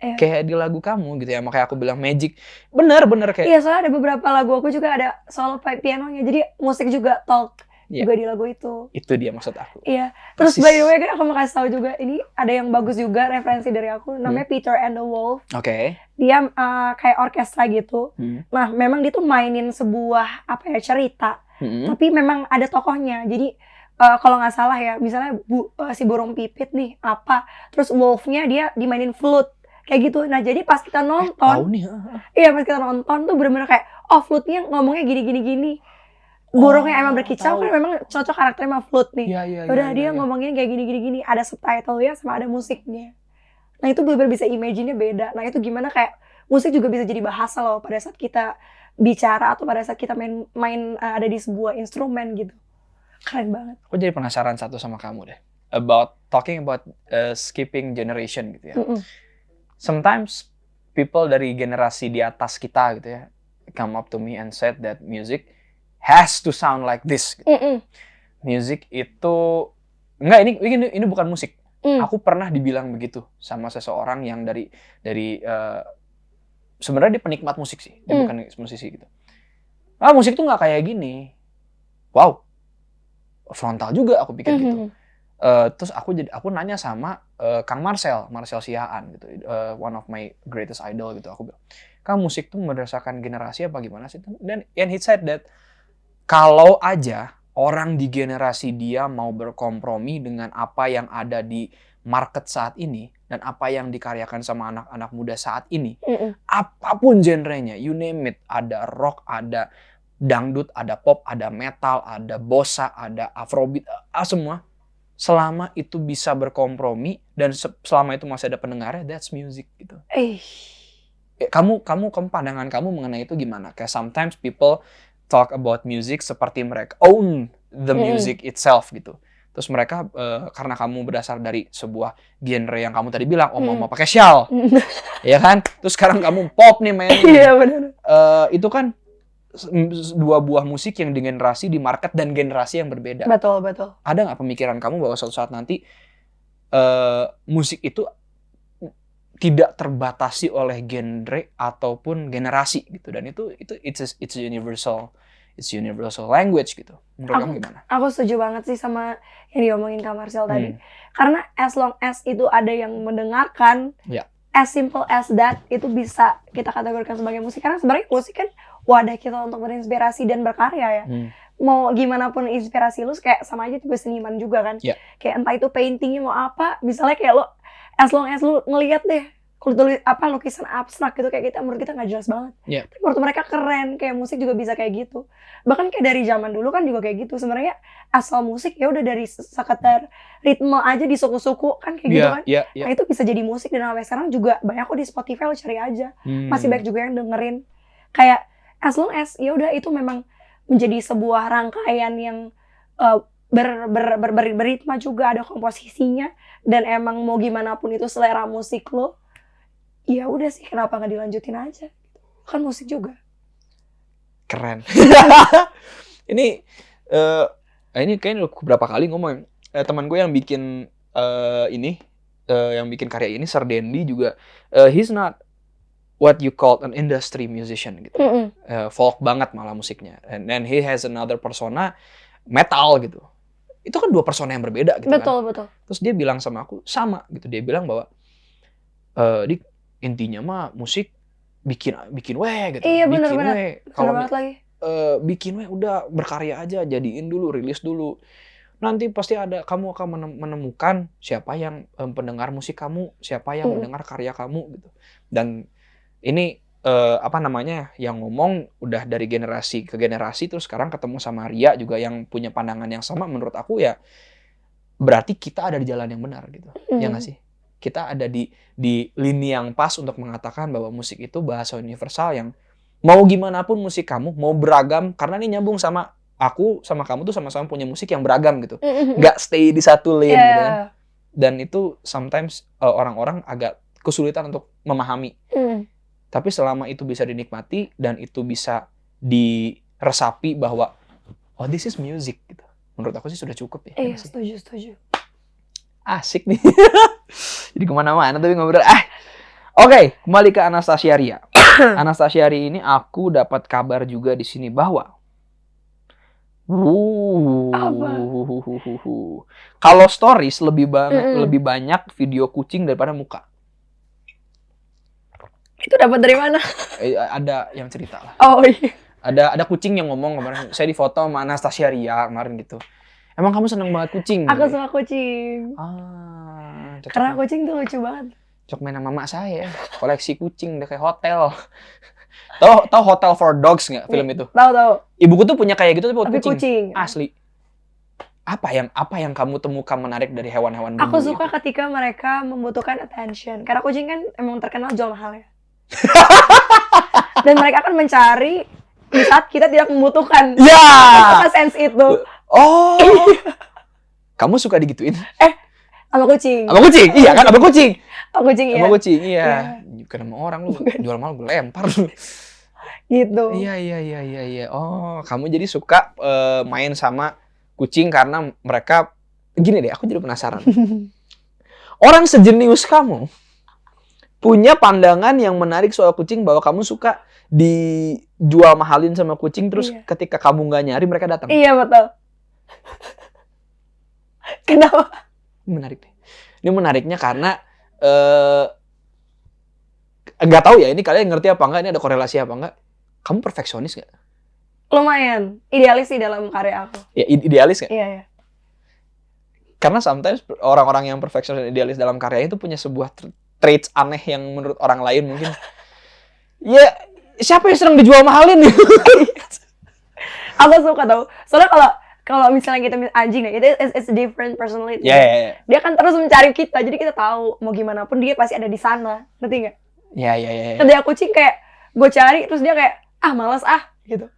Iya. kayak di lagu kamu gitu ya, makanya aku bilang magic. Bener kayak Iya, soalnya ada beberapa lagu aku juga ada solo pianonya, jadi musik juga talk Iya. juga di lagu itu. itu dia maksud aku. Iya. Terus Persis. by the way kan aku mau kasih tahu juga, ini ada yang bagus juga referensi dari aku, namanya Peter and the Wolf. Oke. Dia kayak orkestra gitu. Hmm. Nah, memang dia tuh mainin sebuah cerita, tapi memang ada tokohnya. Jadi kalau nggak salah ya, misalnya si burung pipit nih terus wolfnya dia dimainin flute kayak gitu. Nah, jadi pas kita nonton, Tahu nih. iya pas kita nonton tuh bener-bener kayak flute-nya ngomongnya gini. Burungnya emang berkicau kan memang cocok karakternya sama flute nih. Iya. Udah dia ngomongin kayak gini. Ada subtitle ya sama ada musiknya. Nah, itu bener-bener bisa imagine-nya beda. Nah, itu gimana kayak musik juga bisa jadi bahasa loh pada saat kita bicara atau pada saat kita main ada di sebuah instrumen gitu. Keren banget. Aku jadi penasaran satu sama kamu deh. Talking about skipping generation gitu ya. Sometimes people dari generasi di atas kita gitu ya come up to me and said that music has to sound like this. Gitu. Music itu ini bukan musik. Aku pernah dibilang begitu sama seseorang yang dari sebenarnya dia penikmat musik sih, dia bukan musisi gitu. Musik tuh nggak kayak gini. Wow, frontal juga aku pikir gitu. Terus aku nanya sama Kang Marcel Siahaan gitu, one of my greatest idol gitu. Aku bilang, Kang, musik tuh berdasarkan generasi apa gimana sih? Dan he said that kalau aja orang di generasi dia mau berkompromi dengan apa yang ada di market saat ini dan apa yang dikaryakan sama anak-anak muda saat ini, apapun genrenya, you name it, ada rock, ada dangdut, ada pop, ada metal, ada bossa, ada afrobeat, semua. Selama itu bisa berkompromi dan selama itu masih ada pendengarnya, that's music gitu. Kamu pandangan kamu mengenai itu gimana? Kayak sometimes people talk about music seperti mereka own the music itself gitu. Terus mereka karena kamu berasal dari sebuah genre yang kamu tadi bilang, mau pakai shawl, ya kan? Terus sekarang kamu pop nih mainnya. Iya benar. Itu kan dua buah musik yang di generasi, di market dan generasi yang berbeda. Betul. Ada nggak pemikiran kamu bahwa suatu saat nanti musik itu tidak terbatasi oleh genre ataupun generasi gitu, dan itu it's universal language gitu. Menurut kamu gimana? Aku setuju banget sih sama yang diomongin Kak Marcel tadi. Karena as long as itu ada yang mendengarkan, as simple as that, itu bisa kita kategorikan sebagai musik. Karena sebenarnya musik kan wadah kita untuk berinspirasi dan berkarya ya. Mau gimana pun inspirasi lu kayak sama aja juga seniman juga kan. Kayak entah itu paintingnya mau apa, misalnya kayak lo as long as lu ngelihat deh lukisan abstrak gitu kayak menurut kita nggak jelas banget. Tapi menurut mereka keren, kayak musik juga bisa kayak gitu. Bahkan kayak dari zaman dulu kan juga kayak gitu. Sebenarnya asal musik ya udah dari sekedar ritme aja di suku-suku kan kayak gitu kan. Nah, itu bisa jadi musik dan sampai sekarang juga banyak kok di Spotify, lo cari aja. Masih banyak juga yang dengerin. Kayak as long as ya udah itu memang menjadi sebuah rangkaian yang berritma juga, ada komposisinya, dan emang mau gimana pun itu selera musik lo, ya udah sih, kenapa nggak dilanjutin aja? Kan musik juga. Keren. Ini kayaknya beberapa kali ngomong. Teman gue yang bikin yang bikin karya ini, Serdendi juga, he's not what you call an industry musician gitu. Folk banget malah musiknya. And then he has another persona metal gitu. Itu kan dua persona yang berbeda gitu. Betul. Terus dia bilang sama aku sama gitu. Dia bilang bahwa intinya mah musik bikin gitu. Iya benar. Kalau bikin udah berkarya aja, jadiin dulu, rilis dulu. Nanti pasti kamu akan menemukan siapa yang pendengar musik kamu, siapa yang mendengar karya kamu gitu. Dan ini yang ngomong udah dari generasi ke generasi, terus sekarang ketemu sama Ria juga yang punya pandangan yang sama. Menurut aku ya berarti kita ada di jalan yang benar gitu. Ya nggak sih? Kita ada di lini yang pas untuk mengatakan bahwa musik itu bahasa universal yang mau gimana pun musik kamu, mau beragam, karena ini nyambung sama aku sama kamu tuh sama-sama punya musik yang beragam gitu. Nggak stay di satu lane gitu kan. Dan itu sometimes orang-orang agak kesulitan untuk memahami. Tapi selama itu bisa dinikmati dan itu bisa diresapi bahwa this is music gitu. Menurut aku sih sudah cukup ya. Iya, setuju. Asik nih. Jadi kemana-mana tapi ngobrol. Oke, kembali ke Anastasia Ria. Anastasia Ria ini aku dapat kabar juga di sini bahwa Apa? kalau stories lebih banyak video kucing daripada muka. Itu dapat dari mana? Ada yang cerita lah. Oh iya. Ada kucing yang ngomong kemarin, saya difoto sama Anastasia Ria kemarin gitu. Emang kamu seneng banget kucing? Aku suka kucing. Cocok Karena kucing tuh lucu banget. Cocok main sama mama saya, koleksi kucing udah kayak hotel. Tahu Hotel for Dogs nggak film itu? Tahu. Ibuku tuh punya kayak gitu tapi buat Tapi kucing. kucing. Asli. Apa yang kamu temukan menarik dari hewan-hewan Aku dulu suka itu? ketika mereka membutuhkan attention. Karena kucing kan emang terkenal jual mahal ya. Dan mereka akan mencari di saat kita tidak membutuhkan. Ya. Aku suka sense itu. Oh. Kamu suka digituin? Sama kucing. Sama kucing? Iya kan, sama kucing. Sama kucing iya. Sama kucing, iya. Bukan sama orang lu. Jual mahal gue lempar lu. Gitu. Iya. Oh, kamu jadi suka main sama kucing karena mereka gini deh, aku jadi penasaran. Orang sejenius kamu punya pandangan yang menarik soal kucing bahwa kamu suka dijual mahalin sama kucing terus ketika kamu nggak nyari mereka datang. Iya betul. Kenapa? Menarik deh. Ini menariknya karena nggak tahu ya ini kalian ngerti apa enggak, ini ada korelasi apa enggak. Kamu perfeksionis nggak? Lumayan. Idealis sih dalam karya aku. Ya idealis nggak? Iya. Karena sometimes orang-orang yang perfeksionis dan idealis dalam karyanya itu punya sebuah traits aneh yang menurut orang lain mungkin. Ya, siapa yang sering dijual mahalin? Aku suka tau. Soalnya kalau misalnya kita anjing nih, it's different personality. Ya. Dia kan terus mencari kita, jadi kita tahu mau gimana pun dia pasti ada di sana. Ngerti nggak? Ya. Ketika kucing kayak gue cari, terus dia kayak malas gitu.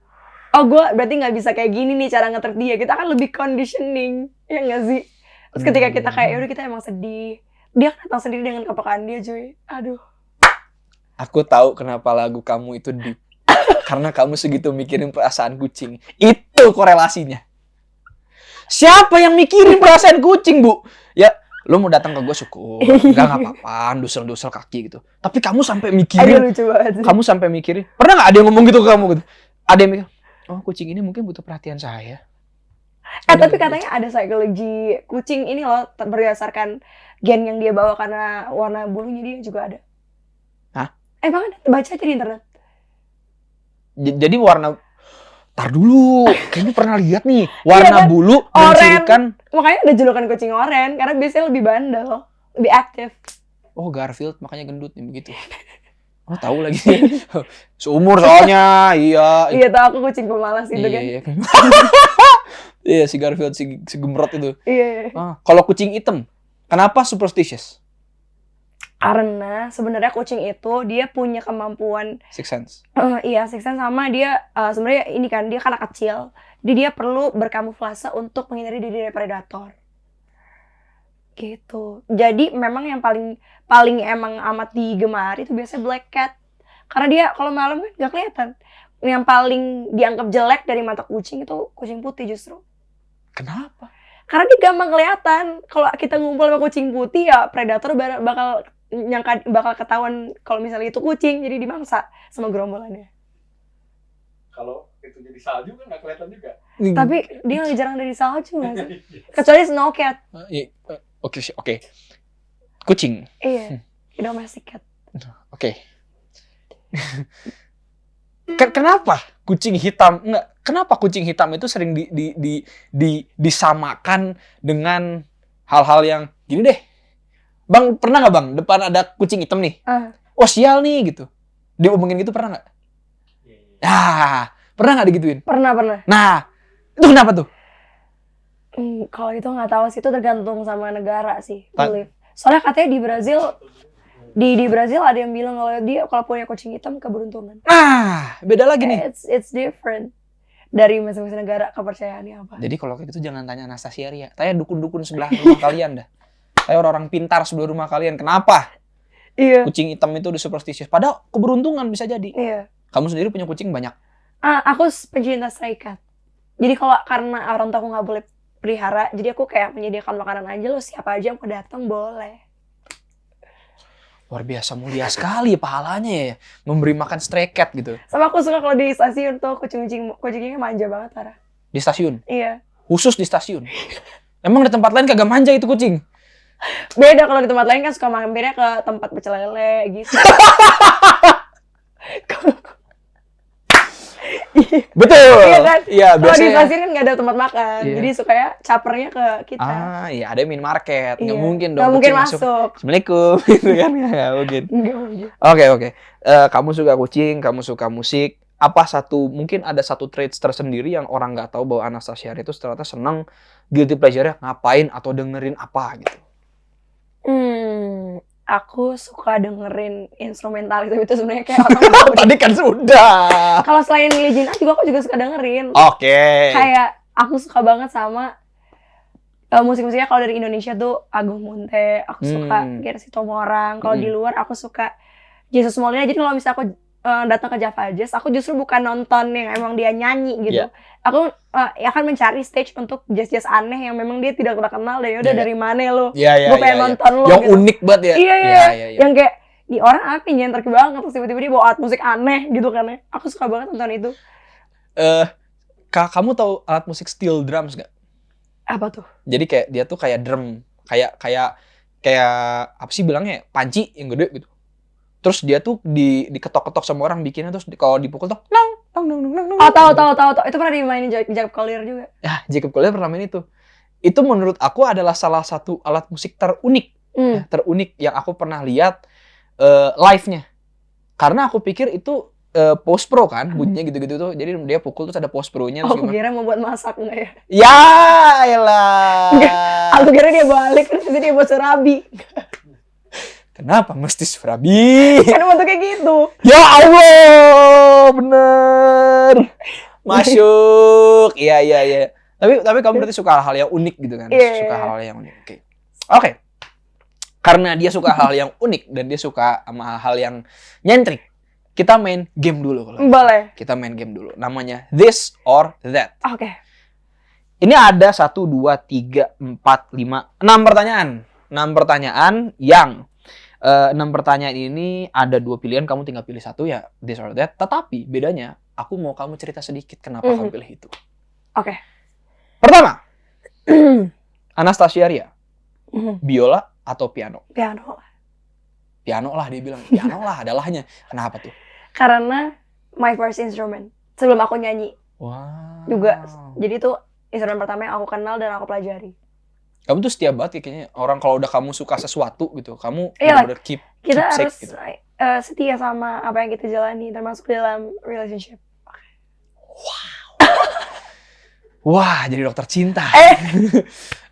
Oh gue berarti nggak bisa kayak gini nih cara nge-treat dia. Kita kan lebih conditioning, ya nggak sih? Terus ketika kita kayak yaudah kita emang sedih, dia kan datang sendiri dengan kepekaan dia cuy. Aduh. Aku tahu kenapa lagu kamu itu deep. Karena kamu segitu mikirin perasaan kucing. Itu korelasinya. Siapa yang mikirin perasaan kucing, Bu? Ya, lu mau datang ke gue syukur. Enggak apa-apa, dusel-dusel kaki gitu. Tapi kamu sampai mikirin. Aduh, lucu banget sih. Kamu sampai mikirin. Pernah nggak ada yang ngomong gitu ke kamu gitu? Ada yang mikir, oh kucing ini mungkin butuh perhatian saya. Tapi katanya ada psikologi kucing ini loh berdasarkan gen yang dia bawa karena warna bulunya dia juga ada. Hah? Emang ada? Baca aja di internet. Jadi warna, tar dulu, kayaknya pernah lihat nih warna kan? bulu mencirikan. Makanya ada julukan kucing oren karena biasanya lebih bandel, lebih aktif. Oh Garfield makanya gendut nih begitu. Oh tahu lagi. Seumur soalnya, iya. Iya tahu aku kucing pemalas itu kan. Iya. Iya si Garfield si gemrot itu. Iya. Kalau kucing hitam, kenapa superstitious? Karena sebenarnya kucing itu dia punya kemampuan Sixth sense. Iya, sixth sense sama dia sebenarnya ini kan dia anak kecil. Jadi dia perlu berkamuflase untuk menghindari diri dari predator. Gitu. Jadi memang yang paling emang amat digemari itu biasanya black cat. Karena dia kalau malam kan nggak kelihatan. Yang paling dianggap jelek dari mata kucing itu kucing putih justru. Kenapa? Karena dia gampang kelihatan. Kalau kita ngumpul sama kucing putih ya predator bakal ketahuan kalau misalnya itu kucing, jadi dimangsa sama gerombolannya. Kalau itu jadi salju kan nggak kelihatan juga. Tapi dia lagi jarang dari salju nggak sih? Kecuali snow cat. Oke. Kucing. Iya, domestic cat. Oke. Kenapa kucing hitam kenapa kucing hitam itu sering disamakan dengan hal-hal yang gini deh. Bang, pernah nggak Bang depan ada kucing hitam nih? Oh sial nih gitu. Diomongin gitu pernah nggak? Pernah nggak digituin? Pernah. Nah, itu kenapa tuh? Kalau itu nggak tahu sih, itu tergantung sama negara sih. Soalnya katanya di Brazil, di Brazil ada yang bilang kalau punya kucing hitam keberuntungan. Nah, beda lagi nih. It's different dari masing-masing negara kepercayaannya apa. Jadi kalau kayak gitu jangan tanya Anastasia Ria, tanya dukun-dukun sebelah rumah kalian dah. Tanya orang-orang pintar sebelah rumah kalian. Kenapa? Iya. Kucing hitam itu udah superstitious. Padahal keberuntungan bisa jadi. Iya. Kamu sendiri punya kucing banyak? Aku pencinta stray cat. Jadi karena orang tua aku nggak boleh pelihara, jadi aku kayak menyediakan makanan aja, lo siapa aja yang mau datang boleh. Luar biasa mulia sekali pahalanya ya, memberi makan stray cat gitu. Sama aku suka kalau di stasiun tuh kucingnya manja banget, Tara. Di stasiun? Iya. Khusus di stasiun? Emang di tempat lain kagak manja itu kucing? Beda, kalau di tempat lain kan suka mampirnya ke tempat pecel lele gitu. Betul. Iya kan? Iya, Kalau di biasanya. stasiun kan nggak ada tempat makan, Iya. jadi suka ya capernya ke kita. Ah, iya ada minimarket. Nggak Iya. mungkin dong. Nggak mungkin kucing masuk. Assalamualaikum, gitu kan? Nggak mungkin. Nggak mungkin. Oke. Kamu suka kucing, kamu suka musik. Mungkin ada satu traits tersendiri yang orang nggak tahu bahwa Anastasia itu ternyata seneng guilty pleasure-nya ngapain atau dengerin apa gitu. Aku suka dengerin instrumental itu sebenarnya kayak orang tahu. Tadi kan sudah. Kalau selain Legend Art juga aku juga suka dengerin. Oke. Kayak aku suka banget sama musik-musiknya kalau dari Indonesia tuh Agung Munte, aku suka Gersi Tomorang. Kalau di luar aku suka Jesus Molina. Jadi kalau misalnya aku datang ke Java Jazz, aku justru bukan nonton yang emang dia nyanyi gitu. Yeah. Aku akan mencari stage untuk jazz-jazz aneh yang memang dia tidak terkenal dan yaudah dari mana lo. Iya. Gue pengen nonton lo Yang gitu. unik banget ya. Iya. Iya. Yang kayak di orang apa yang nyentrik banget terus tiba-tiba dia bawa alat musik aneh gitu kan ya. Aku suka banget nonton itu. Kamu tahu alat musik steel drums nggak? Apa tuh? Jadi kayak dia tuh kayak drum, kayak apa sih bilangnya? Panci yang gede gitu. Terus dia tuh diketok-ketok sama orang bikinnya, terus kalau dipukul tuh nang. Oh, tahu. Itu pernah dimainin Jacob Collier juga. Ya, Jacob Collier pernah main itu. Itu menurut aku adalah salah satu alat musik terunik. Ya, terunik yang aku pernah lihat live-nya. Karena aku pikir itu post pro kan, bunyinya gitu-gitu tuh. Jadi dia pukul terus ada post pro-nya. Oh, aku kira mau buat masak enggak ya? Ya, elah. Aku kira dia balik terus dia buat surabi. Kenapa mesti surabi? Kan bentuknya gitu. Ya Allah, bener. Masuk. Iya. Tapi kamu berarti suka hal-hal yang unik gitu kan? Iya. Suka hal-hal yang unik. Oke. Karena dia suka hal yang unik dan dia suka sama hal yang nyentrik, kita main game dulu kalau. Boleh. Kita main game dulu. Namanya This or That. Oke. Ini ada 1, 2, 3, 4, 5, 6 pertanyaan. 6 pertanyaan yang 6 pertanyaan ini ada 2 pilihan, kamu tinggal pilih satu ya, this or that. Tetapi bedanya, aku mau kamu cerita sedikit kenapa kamu pilih itu. Oke. Pertama, Anastasia Ria, biola atau piano? Piano. Piano lah, dia bilang. Piano lah, adalahnya. Kenapa tuh? Karena my first instrument. Sebelum aku nyanyi Wow. juga. Jadi itu instrumen pertama yang aku kenal dan aku pelajari. Kamu tuh setia banget kayaknya. Orang kalau udah kamu suka sesuatu gitu, kamu Iya, bener-bener keep kita safe harus gitu. setia sama apa yang kita jalani, termasuk dalam relationship. Wah, jadi dokter cinta.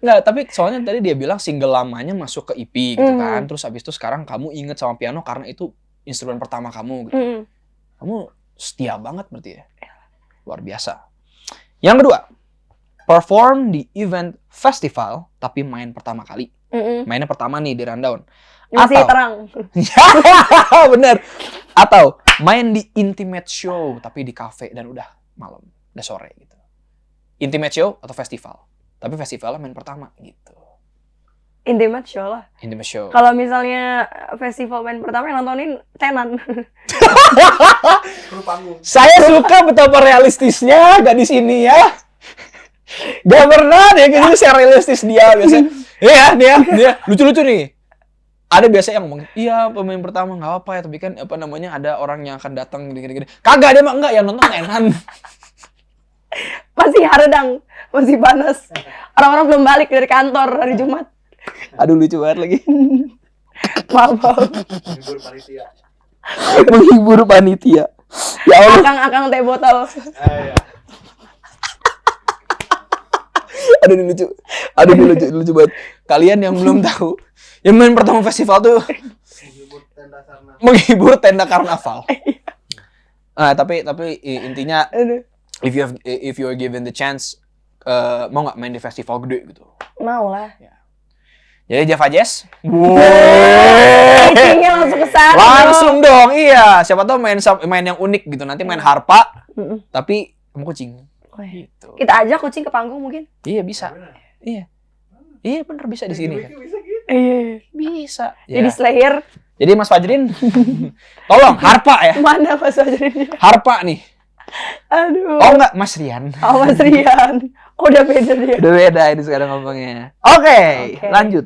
Nggak, tapi soalnya tadi dia bilang single lamanya masuk ke EP gitu kan. Terus habis itu sekarang kamu inget sama piano karena itu instrumen pertama kamu gitu. Kamu setia banget berarti ya. Luar biasa. Yang kedua, perform di event festival tapi main pertama kali. Mainnya pertama nih di rundown. Masih Atau- terang. Bener. Atau main di intimate show tapi di cafe dan udah malam, udah sore gitu. Intimate show atau festival. Tapi festivalnya main pertama gitu. Intimate show lah. Intimate show. Kalau misalnya festival main pertama yang nontonin tenan. Kru panggung. Saya suka betapa realistisnya gadis ini ya. Gak pernah deh gitu share realistis dia biasanya. Dia lucu-lucu nih. Ada biasa yang ngomong, iya pemain pertama nggak apa ya, tapi kan apa namanya ada orang yang akan datang gini-gini. Kagak, dia mah enggak, yang nonton tenan. Masih haredang, masih panas. Orang-orang belum balik dari kantor hari Jumat. Aduh lucu banget lagi. Maaf. Libur panitia. Menghibur panitia. Ya Allah. Akang teh botol. Iya. Aduh ini lucu. Aduh ini lucu banget. Kalian yang belum tahu, yang main pertama festival tuh Libur tenda karena menghibur tenda karnaval. Tapi intinya Aduh. if you are given the chance, mau nggak main di festival gede gitu? Mau lah. Jadi Java Jazz, Meetingnya langsung ke sana. langsung dong, iya. Siapa tahu main yang unik gitu. Nanti main harpa, tapi sama kucing. Gitu. Kita ajak kucing ke panggung mungkin. Iya bisa. Iya bener bisa di sini kan. bisa gitu. Iya. Bisa. Jadi Ya. Slayer Jadi Mas Fajrin, tolong harpa ya. Mana Mas Fajrin? Harpa nih. Aduh. Oh enggak, Mas Rian. Oh Mas Rian. Oh, udah beda dia. Udah beda ini sekarang ngomongnya. Oke, Oke. lanjut.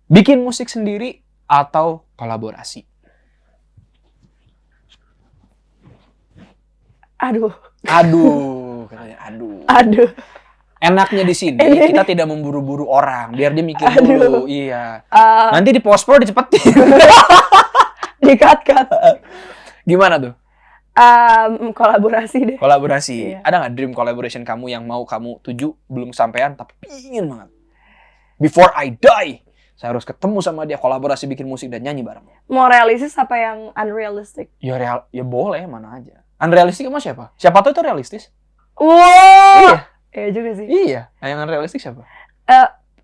Bikin musik sendiri atau kolaborasi? Aduh. Aduh, katanya aduh. Aduh. Enaknya di sini kita tidak memburu-buru orang, biar dia mikir dulu. Aduh. Iya. Eh, Nanti di post-pro dicepetin. Dikat-kat. Gimana tuh? Kolaborasi deh. Kolaborasi. Iya. Ada nggak dream collaboration kamu yang mau kamu tuju belum sampean tapi pingin banget? Before I die, saya harus ketemu sama dia, kolaborasi bikin musik dan nyanyi bareng. Mau realistis apa yang unrealistic? Ya ya boleh mana aja. Unrealistik sama siapa? Siapa tahu itu realistis? Wow. Iya. Iya juga sih. Iya. Yang unrealistik siapa?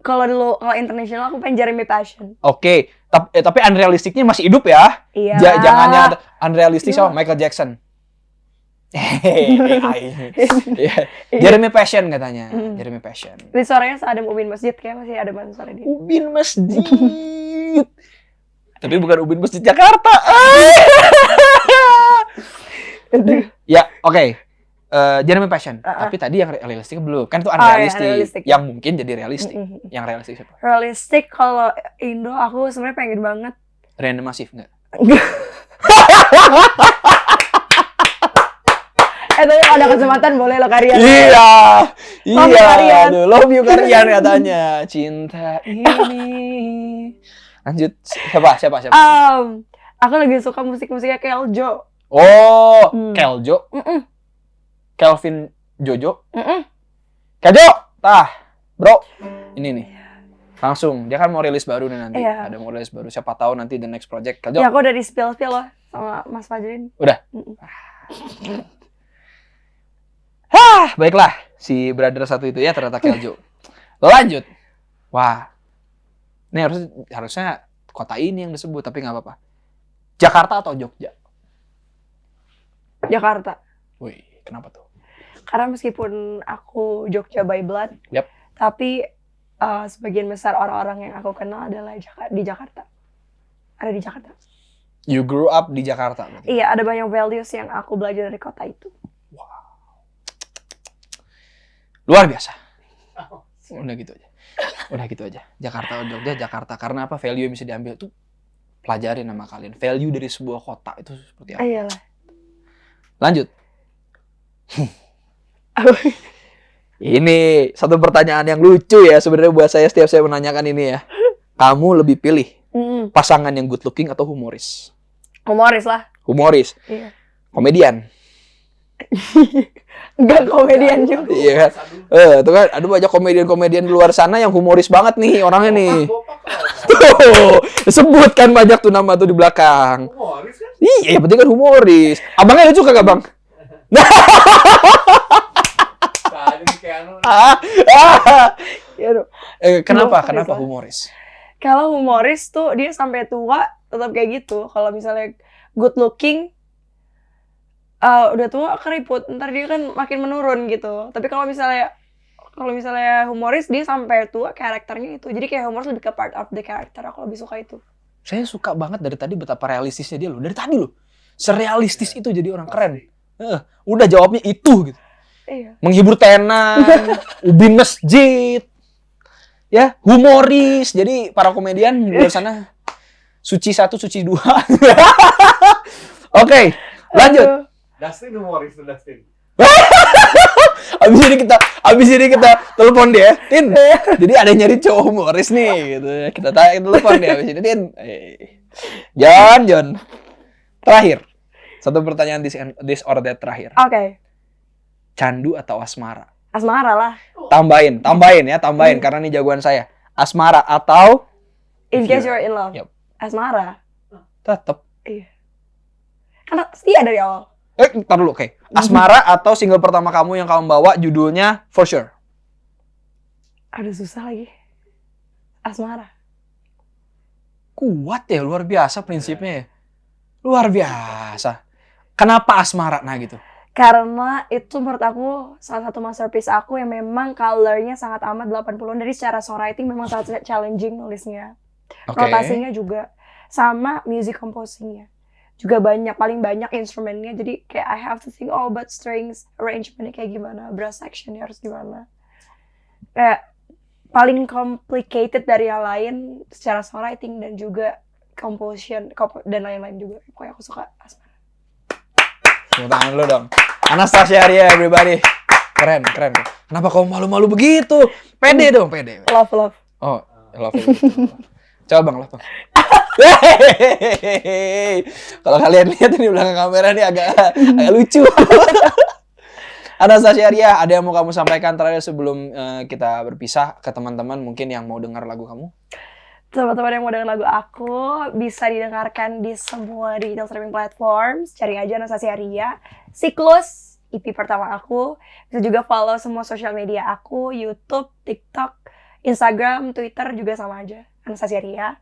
Kalau internasional aku pengen Jeremy Passion. Oke, tapi unrealistiknya masih hidup ya. Iya. Jangannya unrealistik sama Iya. Michael Jackson. Iya. Jeremy Passion katanya. Mm. Jeremy Passion. Di suaranya seadem Ubin Masjid, kayak masih ada suara dia. Ubin Masjid. Tapi bukan Ubin Masjid Jakarta. Ya, oke. Jeremy Passion. Tapi tadi yang realistik belum. Kan itu iya, unrealistic. unrealistic. Yang mungkin jadi realistik. Mm-mm. Yang realistik siapa? Realistic kalau Indo aku sebenarnya pengen banget. Random Massive enggak? Tapi ada kesempatan boleh lo karya. Iya. Love you, Karian. Aduh, love you Karian katanya. Cinta ini. Lanjut. Siapa? Aku lagi suka musik-musiknya Keljo. Oh, Hmm. Keljo. Mm-mm. Kelvin Jojo. Mm-mm. Keljo. Tah, bro. Ini nih. Langsung. Dia kan mau rilis baru nih nanti. Iya. Ada mau rilis baru. Siapa tahu nanti the next project. Keljo. Ya aku udah di spill loh sama Mas Fajrin. Udah. Mm-mm. Baiklah. Si brother satu itu ya ternyata Keljo. Lanjut. Wah. Ini harusnya kota ini yang disebut, tapi nggak apa-apa. Jakarta atau Jogja? Jakarta. Wih, kenapa tuh? Karena meskipun aku Jogja by blood, Yap. tapi sebagian besar orang-orang yang aku kenal adalah di Jakarta. Ada di Jakarta. You grew up di Jakarta berarti? Iya, ada banyak values yang aku belajar dari kota itu. Luar biasa. Udah gitu aja. Udah gitu aja. Jakarta atau Jogja, Jakarta. Karena apa? Value yang bisa diambil tuh pelajarin sama kalian. Value dari sebuah kota itu seperti apa? Iyalah. Lanjut. Ini satu pertanyaan yang lucu ya sebenarnya buat saya setiap saya menanyakan ini ya. Kamu lebih pilih pasangan yang good looking atau humoris? Humoris lah. Humoris. Iya. Komedian. Enggak komedian juga. Iya kan? Tuh kan ada banyak komedian-komedian di luar sana yang humoris banget nih orangnya nih. Tuh, sebutkan banyak tuh nama tuh di belakang. Humoris kan? Iya, yang penting kan humoris. Abangnya lucu kagak, Bang? Tadi nih kayak anu. Ya, aduh. Kenapa? Humoris Kenapa lah. humoris? Kalau humoris tuh dia sampai tua tetap kayak gitu. Kalau misalnya good looking udah tua keriput, ntar dia kan makin menurun gitu. Tapi kalau misalnya humoris dia sampai tua karakternya itu. Jadi kayak humoris lebih ke part of the character. Aku lebih suka itu. Saya suka banget dari tadi betapa realistisnya dia loh. Dari tadi loh. Serealistis itu jadi orang keren. Udah jawabnya itu gitu. Iya. Menghibur tenan, ubin masjid. Ya, humoris. Jadi para komedian di luar sana suci 1, suci 2. Oke, lanjut. Aduh. Dustin humoris tuh Dustin. Abis ini kita telepon dia, Tin. Jadi ada yang nyari cowok humoris nih, gitu. Kita telepon dia abis ini, Tin. John. Terakhir, satu pertanyaan this or that terakhir. Oke. Candu atau asmara? Asmara lah. Tambahin karena ini jagoan saya. Asmara atau In case you're in love. Yep. Asmara. tetep. Iya. Karena setia dari awal. Ntar dulu, oke. Asmara atau single pertama kamu yang kamu bawa judulnya For Sure? Aduh, susah lagi. Asmara. Kuat ya, luar biasa prinsipnya ya. Luar biasa. Kenapa asmara nah gitu? Karena itu menurut aku salah satu masterpiece aku yang memang color-nya sangat amat 80-an. Dari secara songwriting memang sangat challenging nulisnya. Oke. Notasinya juga. sama music composingnya juga paling banyak instrumennya. Jadi kayak I have to think about strings arrangementnya kayak gimana, brass sectionnya harus gimana. Kayak paling complicated dari yang lain secara songwriting dan juga composition dan lain-lain juga. Pokoknya aku suka Asmara. Tepuk tangan lu dong. Anastasia Aria, everybody. Keren. Kenapa kamu malu-malu begitu? Pede dong, pede. Love. Oh, love. Coba bang, love bang. Kalau kalian lihat di belakang kamera ini agak lucu. Anastasia Aria, ada yang mau kamu sampaikan terakhir sebelum kita berpisah ke teman-teman mungkin yang mau dengar lagu kamu? Teman-teman yang mau dengar lagu aku bisa didengarkan di semua digital streaming platforms. Cari aja Anastasia Aria. Siklus EP pertama aku. Bisa juga follow semua sosial media aku, YouTube, TikTok, Instagram, Twitter juga sama aja Anastasia Aria.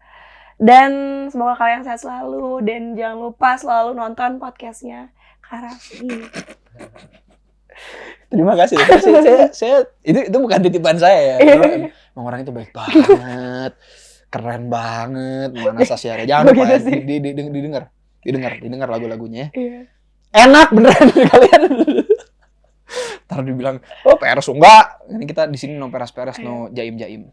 Dan semoga kalian sehat selalu dan jangan lupa selalu nonton podcastnya Kak Raffi. Terima kasih. Saya itu bukan titipan saya ya. Emang orang itu baik banget. Keren banget, Anastasia Aria. Jangan lupa ya, didengar lagu-lagunya. Iya. Enak beneran kalian. Ntar dibilang, oh peres enggak. Ini kita di sini no peres-peres, no jaim-jaim.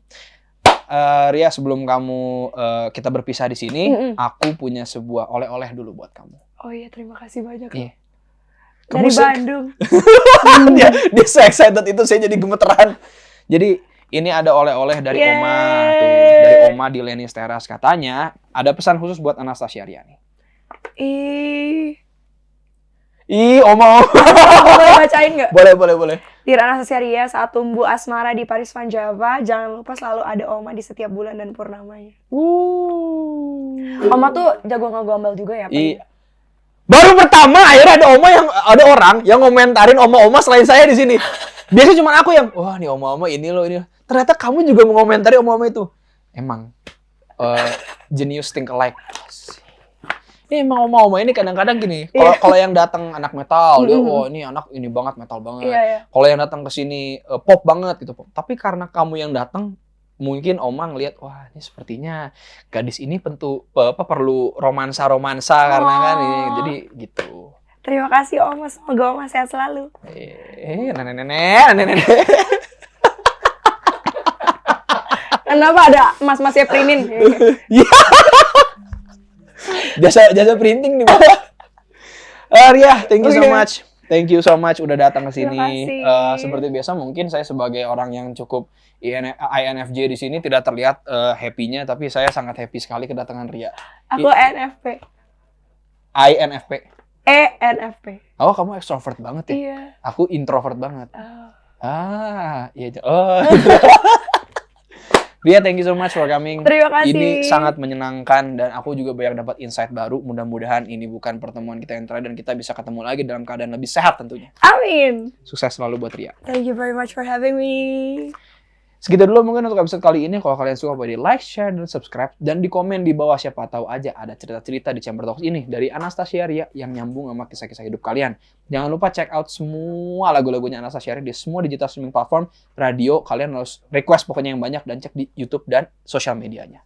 Ria, sebelum kamu kita berpisah di sini, aku punya sebuah oleh-oleh dulu buat kamu. Oh iya, terima kasih banyak. Iya. Dari Bandung. dia so excited itu saya jadi gemeteran. Jadi ini ada oleh-oleh dari Oma tuh, dari Oma di Lenis Teras. Katanya ada pesan khusus buat Anastasia Aria nih. Oma. Boleh bacain nggak? Boleh. Dear Anastasia Aria, saat tumbuh asmara di Paris Van Java, jangan lupa selalu ada Oma di setiap bulan dan purnamanya. Oma tuh jago ngegombal juga ya, Pak? Baru pertama akhirnya ada orang yang ngomentarin oma-oma selain saya di sini. Biasanya cuma aku yang, wah nih oma-oma ini loh. Ternyata kamu juga mengomentari oma-oma itu. Emang genius think alike. Ini emang oma-oma ini kadang-kadang gini. Kalau yang datang anak metal, dia ini anak ini banget metal banget. Iya. Kalau yang datang ke sini pop banget gitu. Tapi karena kamu yang datang, mungkin Oma ngelihat, wah ini sepertinya gadis ini perlu romansa karena kan ini, jadi gitu. Terima kasih Oma, semoga Oma sehat selalu. Nenek. Kenapa ada mas-masnya prinin? Jasa printing di bawah. Ria, thank you so much. Thank you so much udah datang ke sini. Seperti biasa mungkin saya sebagai orang yang cukup INFJ di sini tidak terlihat happy-nya, tapi saya sangat happy sekali kedatangan Ria. Aku ENFP. INFP. ENFP. Oh, kamu extrovert banget ya? Iya. Aku introvert banget. Iya. Ria, thank you so much for coming. Terima kasih. Ini sangat menyenangkan dan aku juga banyak dapat insight baru. Mudah-mudahan ini bukan pertemuan kita yang terakhir dan kita bisa ketemu lagi dalam keadaan lebih sehat tentunya. Amin. Sukses selalu buat Ria. Thank you very much for having me. Segitu dulu mungkin untuk episode kali ini. Kalau kalian suka, boleh di like, share, dan subscribe. Dan di komen di bawah, siapa tahu aja ada cerita-cerita di Chamber Talks ini dari Anastasia Aria yang nyambung sama kisah-kisah hidup kalian. Jangan lupa check out semua lagu-lagunya Anastasia Aria di semua digital streaming platform, radio. Kalian harus request pokoknya yang banyak dan cek di YouTube dan sosial medianya.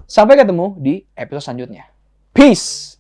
Sampai ketemu di episode selanjutnya. Peace!